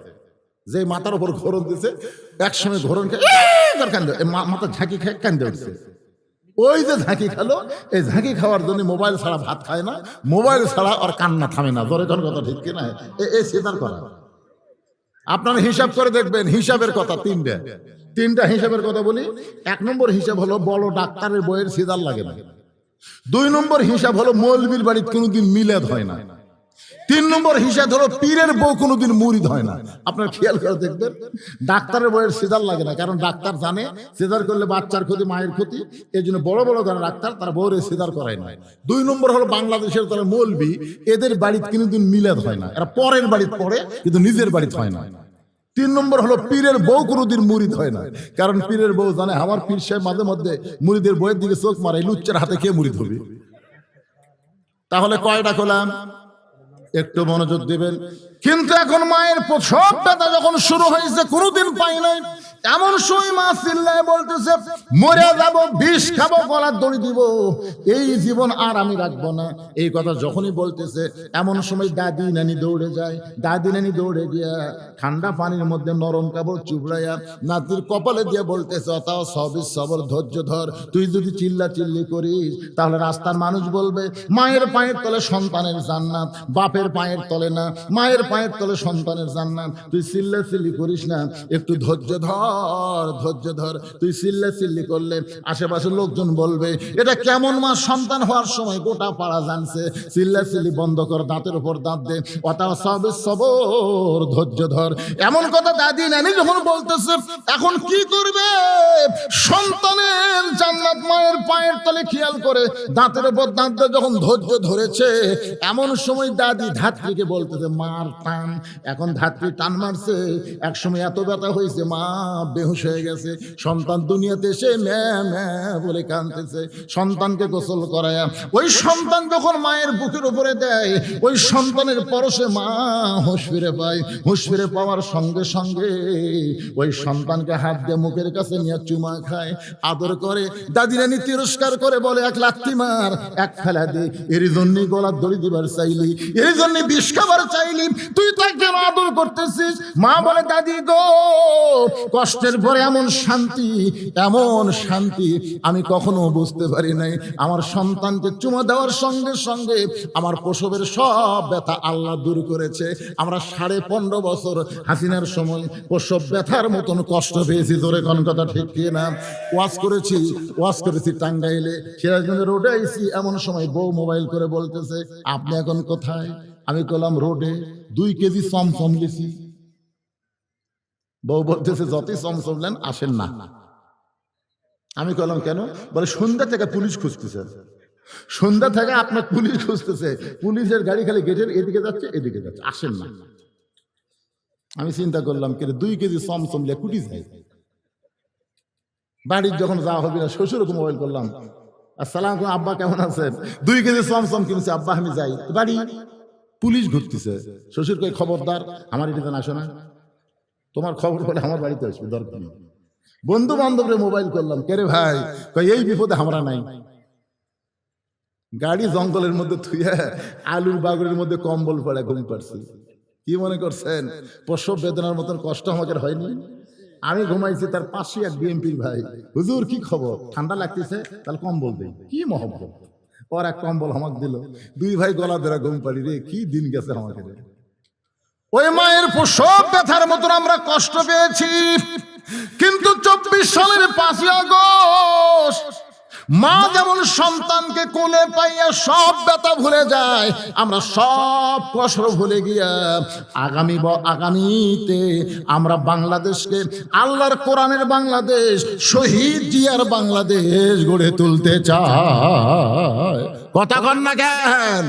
যে মাথার উপর ঘোরণ দিছে, একসময় ঘোরণ মাথা ঝাঁকি খেয়ে কান্দে উঠছে। ওই যে ঝাঁকি খেলো, এই ঝাঁকি খাওয়ার জন্য মোবাইল ছাড়া ভাত খায় না, মোবাইল ছাড়া আর কান্না থামে না। জোরে কোন কথা ঠিক কিনা? এই সিজার করা। আপনারা হিসাব করে দেখবেন, হিসাবের কথা 3টা হিসাবের কথা বলি। 1 নম্বর হিসাব হলো বড় ডাক্তারের বইয়ের সিজার লাগে না। 2 নম্বর হিসাব হলো মৌলবীর বাড়িতে কোনোদিন মিলাদ হয় না। তিন নম্বর হিসাব হলো পীরের বউ কোনোদিন মুরিদ হয় না। আপনার খেয়াল করে দেখবেন, ডাক্তারের বউয়ের সিজার লাগে না, কারণ ডাক্তার জানে সিজার করলে বাচ্চার ক্ষতি, মায়ের ক্ষতি, এই জন্য বড় বড় যারা ডাক্তার তারা বউরে সিজার করায় না। দুই নম্বর হলো বাংলাদেশের তারা মৌলবি, এদের বাড়িতে কোনোদিন মিলাদ হয় না, এরা পরের বাড়িতে পড়ে কিন্তু নিজের বাড়িতে হয় না। তিন নম্বর হলো পীরের বউ কোনোদিন মুরিদ হয় না, কারণ পীরের বউ জানে আমার পীর সাহেব মাঝে মধ্যে মুরিদের বউয়ের দিকে চোখ মারে, লুচ্চার হাতে কে মুরিদ হবে। তাহলে কয়টা করলাম, একটু মনোযোগ দিবেন। কিন্তু এখন মায়ের প্রসব ব্যথা যখন শুরু হয়েছে, কোনোদিন পাই নাই, এমন সময় মা চিল্লায় বলতেছে মরে যাব, বিষ খাবো, গলার দড়ি দিব, এই জীবন আর আমি রাখবো না। এই কথা যখনই বলতেছে এমন সময় দাদি নানি দৌড়ে যায়। দাদি নানি দৌড়ে গিয়া ঠান্ডা পানির মধ্যে নরম কাপড় চুবড়াইয়া নাতির কপালে দিয়ে বলতেছে অতাও সবই সবর, ধৈর্য ধর, তুই যদি চিল্লা চিল্লি করিস তাহলে রাস্তার মানুষ বলবে মায়ের পায়ের তলে সন্তানের জান্নাত, বাপের পায়ের তলে না, মায়ের পায়ের তলে সন্তানের জান্নাত। তুই চিল্লা চিল্লি করিস না, একটু ধৈর্য ধর, ধৈর্য ধর। তুই চিল্লা চিল্লি করলে আশেপাশের লোকজন বলবে এটা কেমন মা, সন্তান হওয়ার সময় গোটা পাড়া জানছে। চিল্লা চিল্লি বন্ধ কর, দাঁতের উপর দাঁত দে, অতাও সবে সবর, ধৈর্য ধর। এমন কথা দাদি নানি যখন বলতেছে, এখন কি করবে? সন্তানের জান্নাত মায়ের পায়ের তলে খেয়াল করে দাঁতের উপর দাঁত দিয়ে যখন ধৈর্য ধরেছে, এমন সময় দাদি ধাত্রীকে বলতেছে মার টান। এখন ধাত্রী টান মারছে, এক সময় এত ব্যথা হয়েছে মা বেহুশ হয়ে গেছে। সন্তান দুনিয়াতে এসে ম্যা ম্যা বলে কাঁদতেছে। সন্তানকে গোসল করায়া ওই সন্তান যখন মায়ের বুকের উপরে দেয়, ওই সন্তানের পরশে মা হুঁশ ফিরে পায়। হুঁশ ফিরে পাওয়ার সঙ্গে সঙ্গে ওই সন্তানকে হাত দিয়ে মুখের কাছে নিয়ে চুমা খায়, আদর করে। দাদি রানী তিরস্কার করে বলে এক লাথি মার, এক ফেলা দে, এর জন্যই গলার দড়ি দিবার চাইলি, এর জন্য বিষ খাবার চাইলি, তুই তাকে কেন আদর করতেছিস? মা বলে দাদি গো, কষ্টের পরে এমন শান্তি, এমন শান্তি আমি কখনো বুঝতে পারি নাই। আমার সন্তানকে চুমা দেওয়ার সঙ্গে সঙ্গে আমার প্রসবের সব ব্যথা আল্লাহ দূর করেছে। আমরা 15.5 বছর হাসিনার সময় প্রসব ব্যথার মতন কষ্ট পেয়েছি। জোরে কোন কথা ঠিক কি না? ওয়াজ করেছি টাঙ্গাইলে, সিরাজগঞ্জ রোডে আইছি। এমন সময় বউ মোবাইল করে বলতেছে আপনি এখন কোথায়? আমি বললাম রোডে, 2 কেজি চমচম লিছি। বউ বলতেছে যতই চমচম নেন আসেন না। আমি বললাম কেন? বলে সন্ধ্যা থেকে পুলিশ খুঁজতেছে, সন্ধ্যা থেকে আপনার পুলিশ খুঁজতেছে, পুলিশের গাড়ি খালি গেটের এদিকে যাচ্ছে এদিকে যাচ্ছে, আসেন না। আমি চিন্তা করলাম কে 2 কেজি চমচম লিয়ে কুটি যাই। বাড়ির যখন যাওয়া হবে না, শ্বশুরকে মোবাইল করলাম, আসসালাম আব্বা কেমন আছেন? 2 কেজি চমচম কিনছে আব্বা, আমি যাই বাড়ি, পুলিশ ঘুরতেছে। শ্বশুর কই খবরদার আমার এদিকে আসো না, তোমার খবর বলে আমার বাড়িতে আসবে, দরকার নেই। বন্ধু বান্ধবরে মোবাইল করলাম, কে রে ভাই? কই এই বিপদে আমরা নাই। গাড়ি জঙ্গলের মধ্যে থুইয়া আলুর বাগড়ের মধ্যে কম্বল পড়ে ঘুম পাড়ছি। কি মনে করছেন প্রসব বেদনার মতন কষ্ট আমাকে হয়নি? আমি ঘুমাইছি, তার পাশে এক বিএমপির ভাই, হুজুর কি খবর? ঠান্ডা লাগতেছে, তাহলে কম্বল দেই। কি মহব্বত! ওর এক কম্বল আমাকে দিল, 2 ভাই গলা ধরা ঘুম পাড়ি। রে কি দিন গেছে আমাকে। ওই মায়ের প্রসব ব্যথার মতন আমরা কষ্ট পেয়েছি। কিন্তু 24 সালের 5ই আগস্ট মা যেমন সন্তানকে কোলে পাইয়া সব ব্যথা ভুলে যায়, আমরা সব কষ্ট ভুলে গিয়া আগামীতে আমরা বাংলাদেশকে আল্লাহর কোরআনের বাংলাদেশ, শহীদ জিয়ার বাংলাদেশ গড়ে তুলতে চাই। কথা কন না কেন?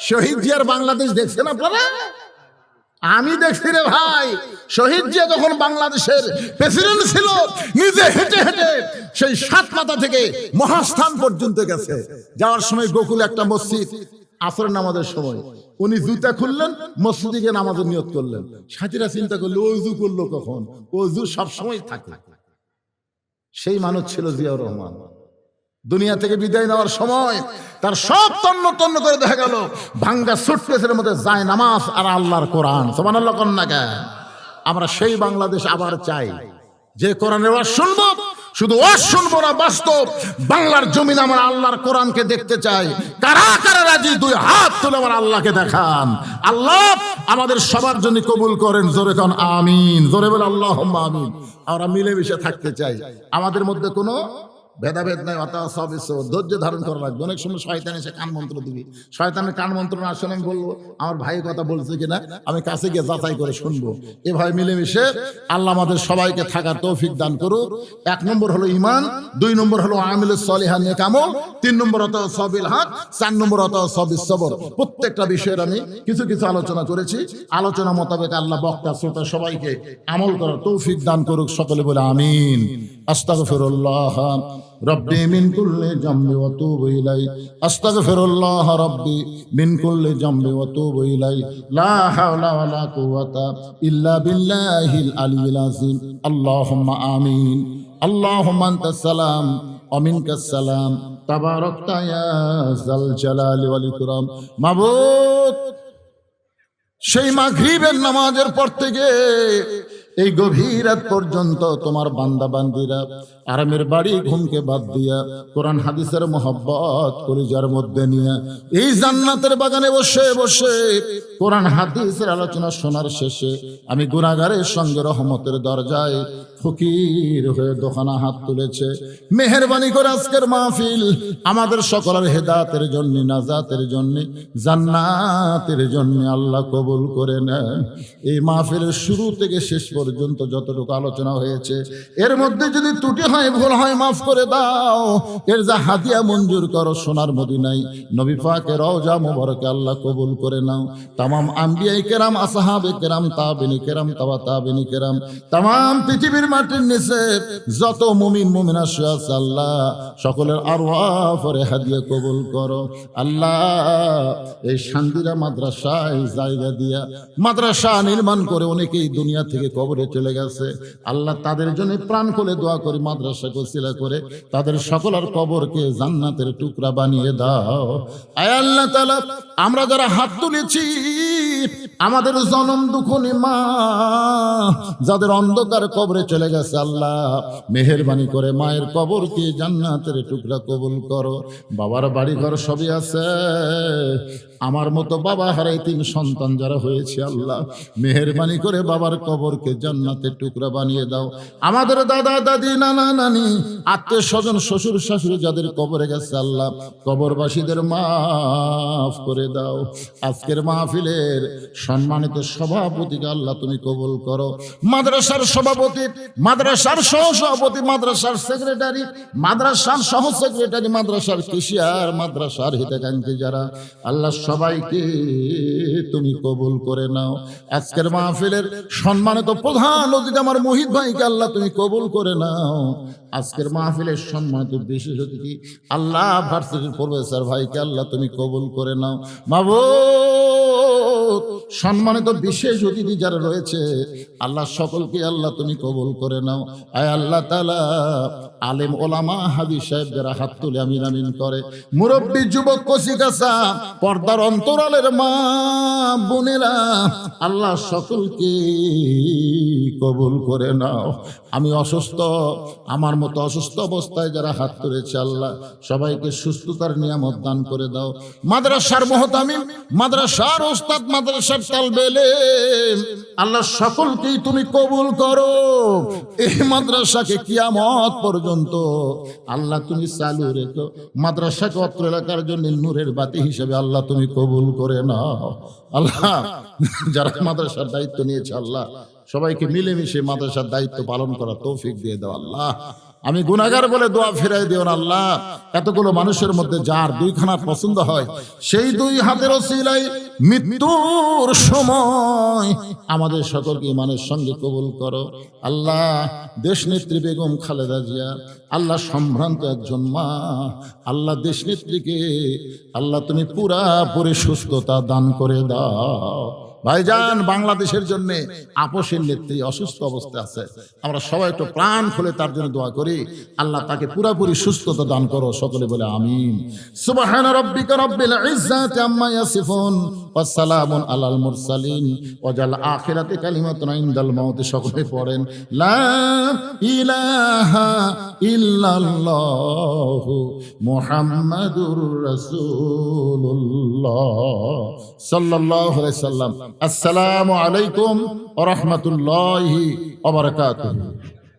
শহীদ জিয়ার বাংলাদেশ দেখছেন আপনারা? আমি দেখছি রে ভাই, শহীদ জিয়া যখন বাংলাদেশের প্রেসিডেন্ট ছিল, নিজে হেঁটে হেঁটে সেই 7 মাথা থেকে মহাস্থান পর্যন্ত গেছে। যাওয়ার সময় গোকুলে একটা মসজিদ, আসরের নামাজের সময় উনি জুতা খুললেন, মসজিদে গিয়ে নামাজের নিয়ত করলেন। সাথীরা চিন্তা করলো ওযু করলো কখন? ওযু সবসময় থাকে। সেই মানুষ ছিল জিয়াউর রহমান। দুনিয়া থেকে বিদায় নেওয়ার সময় তার সব তন্ন তন্ন করে দেখা গেল ভাঙ্গা সুটকেসের মধ্যে যায় নামাজ আর আল্লাহর কোরআন। সুবহানাল্লাহ কোন না কেন? আমরা সেই বাংলাদেশ আবার চাই, যে কোরআনের ওয়াজ শুনবো, শুধু ওয়াজ শুনবো না, বাস্তব বাংলার জমিন আমরা আল্লাহর কোরআনকে দেখতে চাই। কারা কারা রাজি? 2 হাত তুলে আমার আল্লাহকে দেখান। আল্লাহ আমাদের সবার জন্য কবুল করেন। জোরে কোন আমিন, জোরে বলে আল্লাহুম্মা আমিন। আমরা মিলেমিশে থাকতে চাই, আমাদের মধ্যে কোনো ভেদাভেদ নাই, অতাওয়াসাউ বিস-সবর, ধৈর্য ধারণ করা লাগবে। অনেক সময় শয়তান এসে কান মন্ত্র দিবি, শয়তানের কান মন্ত্র না শুনে আমি বলবো আমার ভাই কথা বলছে কিনা, আমি কাছে গিয়ে যাচাই করে শুনবো। এভাবে মিলেমিশে আল্লাহ আমাদের সবাইকে থাকার তৌফিক দান করুক। 1 নম্বর হলো ঈমান, 2 নম্বর হলো আমিলুস সলিহাত নেক আমল, 3 নম্বর অতাওয়াসাউ বিল হক, 4 নম্বর অতাওয়াসাউ বিস-সবর। প্রত্যেকটা বিষয়ের আমি কিছু কিছু আলোচনা করেছি। আলোচনা মোতাবেক আল্লাহ বক্তা শ্রোতা সবাইকে আমল করার তৌফিক দান করুক। সকলে বলে আমিন। আস্তাগফিরুল্লাহ রব্বি মিন কুল্লি জামবি ওয়া তুবু ইলাই, আস্তাগফিরুল্লাহ রব্বি মিন কুল্লি জামবি ওয়া তুবু ইলাই, লা হাওলা ওয়া লা কুওয়াতা ইল্লা বিল্লাহিল আলিয়্যিল আযীম। আল্লাহুম্মা আমিন। আল্লাহুম্মা আনতাস সালাম ওয়া মিনকাস সালাম, তাবারাকতা ইয়া যাল জালালি ওয়াল ইকরাম। মাবুদ, সেই মাগরিবের নামাজের পর থেকে এই গভীর রাত পর্যন্ত তোমার বান্দা বান্দিরা আরামের বাড়ি ঘুমকে বাদ দিয়া কোরআন হাদিসের মোহাব্বত কলিজার মধ্যে নিয়ে এই জান্নাতের বাগানে বসে বসে কোরআন হাদিসের আলোচনা শোনার শেষে আমি গুনাহগারের সঙ্গে রহমতের দরজায় ফকির হয়ে দোকানা হাত তুলেছে। মেহেরবানি করে আজকের মাহফিল আমাদের সকলের হেদায়েতের জন্য, নাজাতের জন্য, জান্নাতের জন্য আল্লাহ কবুল করে নেন। এই মাহফিলের শুরু থেকে শেষ পর্যন্ত যতটুকু আলোচনা হয়েছে এর মধ্যে যদি ত্রুটি হয়, ভুল হয়, মাফ করে দাও। এর যা হাদিয়া মঞ্জুর করো সোনার মদিনায় নবী পাকের রওজা মুবারকে আল্লাহ কবুল করে নাও। তামাম আম্বিয়ায়ে কেরাম, আসহাবে কেরাম, তাবেঈনে কেরাম, তাবা তাবেঈনে কেরাম, তামাম পৃথিবীর মাটির নিচে যত মুমিন মুমিনা আছে আল্লাহ সকলের আরওয়াহ পরে হাদিয়া কবুল করো। আল্লাহ এই শান্তিরা মাদ্রাসায় জায়গা দিয়া মাদ্রাসা নির্মাণ করে অনেকেই দুনিয়া থেকে কবরে চলে গেছে। আল্লাহ তাদের জন্য প্রাণ খুলে দোয়া করি, মাদ্রাসাকে ওসিলা করে তাদের সকলের কবরকে জান্নাতের টুকরা বানিয়ে দাও। আয় আল্লাহ তাআলা, আমরা যারা হাত তুলেছি আমাদের জনম দুঃখনী মা যাদের অন্ধকার কবরে চলে গেছে, আল্লাহ মেহেরবানি করে মায়ের কবরকে জান্নাতের টুকরা কবুল করো। বাবার বাড়ি ঘর সবই আছে, আমার মতো বাবা হারাই 3 সন্তান যারা হয়েছে আল্লাহ মেহেরবানি করে বাবার কবরকে জান্নাতের টুকরা বানিয়ে দাও। আমাদের দাদা দাদি, নানা নানি, আত্মীয় স্বজন, শ্বশুর শাশুড়ি যাদের কবরে গেছে আল্লাহ কবরবাসীদের মাফ করে দাও। আজকের মাহফিলের সম্মানিত সভাপতিকে আল্লাহ তুমি কবুল করো। মাদ্রাসার সভাপতি, মাদ্রাসার সহসভাপতি, মাদ্রাসার সেক্রেটারি, মাদ্রাসার সহ সেক্রেটারি, মাদ্রাসার কেশিয়ার, মাদ্রাসার হিতাকাঙ্ক্ষী যারা আল্লাহ সবাইকে তুমি কবুল করে নাও। আজকের মাহফিলের সম্মানিত প্রধান অতিথি আমার মুহিত ভাইকে আল্লাহ তুমি কবুল করে নাও। আজকের মাহফিলের সম্মানিত বিশেষ অতিথি আল্লাহ ভার্সিটির প্রফেসর ভাইকে আল্লাহ তুমি কবুল করে নাও। মাবুদ, সম্মানিত বিশেষ অতিথি যারা রয়েছে আল্লাহ সকলকে আল্লাহ তুমি কবুল করে নাও। আয় আল্লাহ তাআলা, আলেম ওলামা হাদিস সাহেব যারা হাত তুলে আমিন আমিন করে, মুরব্বী যুবক কচিকাঁচা, পর্দার অন্তরালের মা বোনেরা আল্লাহ সকলকে কবুল করে নাও। আমি অসুস্থ, আমার মতো অসুস্থ অবস্থায় যারা হাত তুলেছে আল্লাহ সবাইকে সুস্থতার নিয়ামত দান করে দাও। মাদ্রাসার মুহতামিম, মাদ্রাসার ওস্তাদ, মাদ্রাসার তালবে ইলম আল্লাহ সকলকেই তুমি কবুল করো। এই মাদ্রাসাকে কিয়ামত পর্যন্ত আল্লাহ তুমি চালু রেখো। মাদ্রাসাকে অত্র এলাকার জন্য নূরের বাতি হিসেবে আল্লাহ তুমি কবুল করে নাও। আল্লাহ যারা মাদ্রাসার দায়িত্ব নিয়েছে আল্লাহ সবাইকে মিলেমিশে মাদ্রাসার দায়িত্ব পালন করা তৌফিক দিয়ে দাও। আল্লাহ আমি গুনাহগার বলে দোয়া ফিরাই দিও না আল্লাহ। এতগুলো মানুষের মধ্যে যার 2 খানা পছন্দ হয় সেই 2 হাতের ওসিলায় মৃত্যুর সময় আমাদের সকলকে ইমানের সঙ্গে কবুল করো। আল্লাহ দেশ নেত্রী বেগম খালেদা জিয়া আল্লাহ সম্ভ্রান্ত একজন মা, আল্লাহ দেশ নেত্রীকে আল্লাহ তুমি পুরাপুরি সুস্থতা দান করে দাও। ভাইজান বাংলাদেশের জন্য আপসের নেত্রী অসুস্থ অবস্থায় আছে, আমরা সবাই একটু প্রাণ খুলে তার জন্য দোয়া করি। আল্লাহ তাকে পুরোপুরি সুস্থতা দান করো। সকলে বলে আমিন। সুবহান রাব্বিকা রাব্বিল ইজ্জাতি আম্মা ইয়াসিফুন ওয়া সালামুন আলাল মুরসালিন ওয়াজাল আখিরাতি কালিমাতুন ইনদাল মাউত। সকলে পড়েন লা ইলাহা ইল্লাল্লাহু মুহাম্মাদুর রাসূলুল্লাহ সাল্লাল্লাহু আলাইহি সাল্লাম। আসসালামু আলাইকুম ওয়া রাহমাতুল্লাহি ওয়া বারাকাতুহু।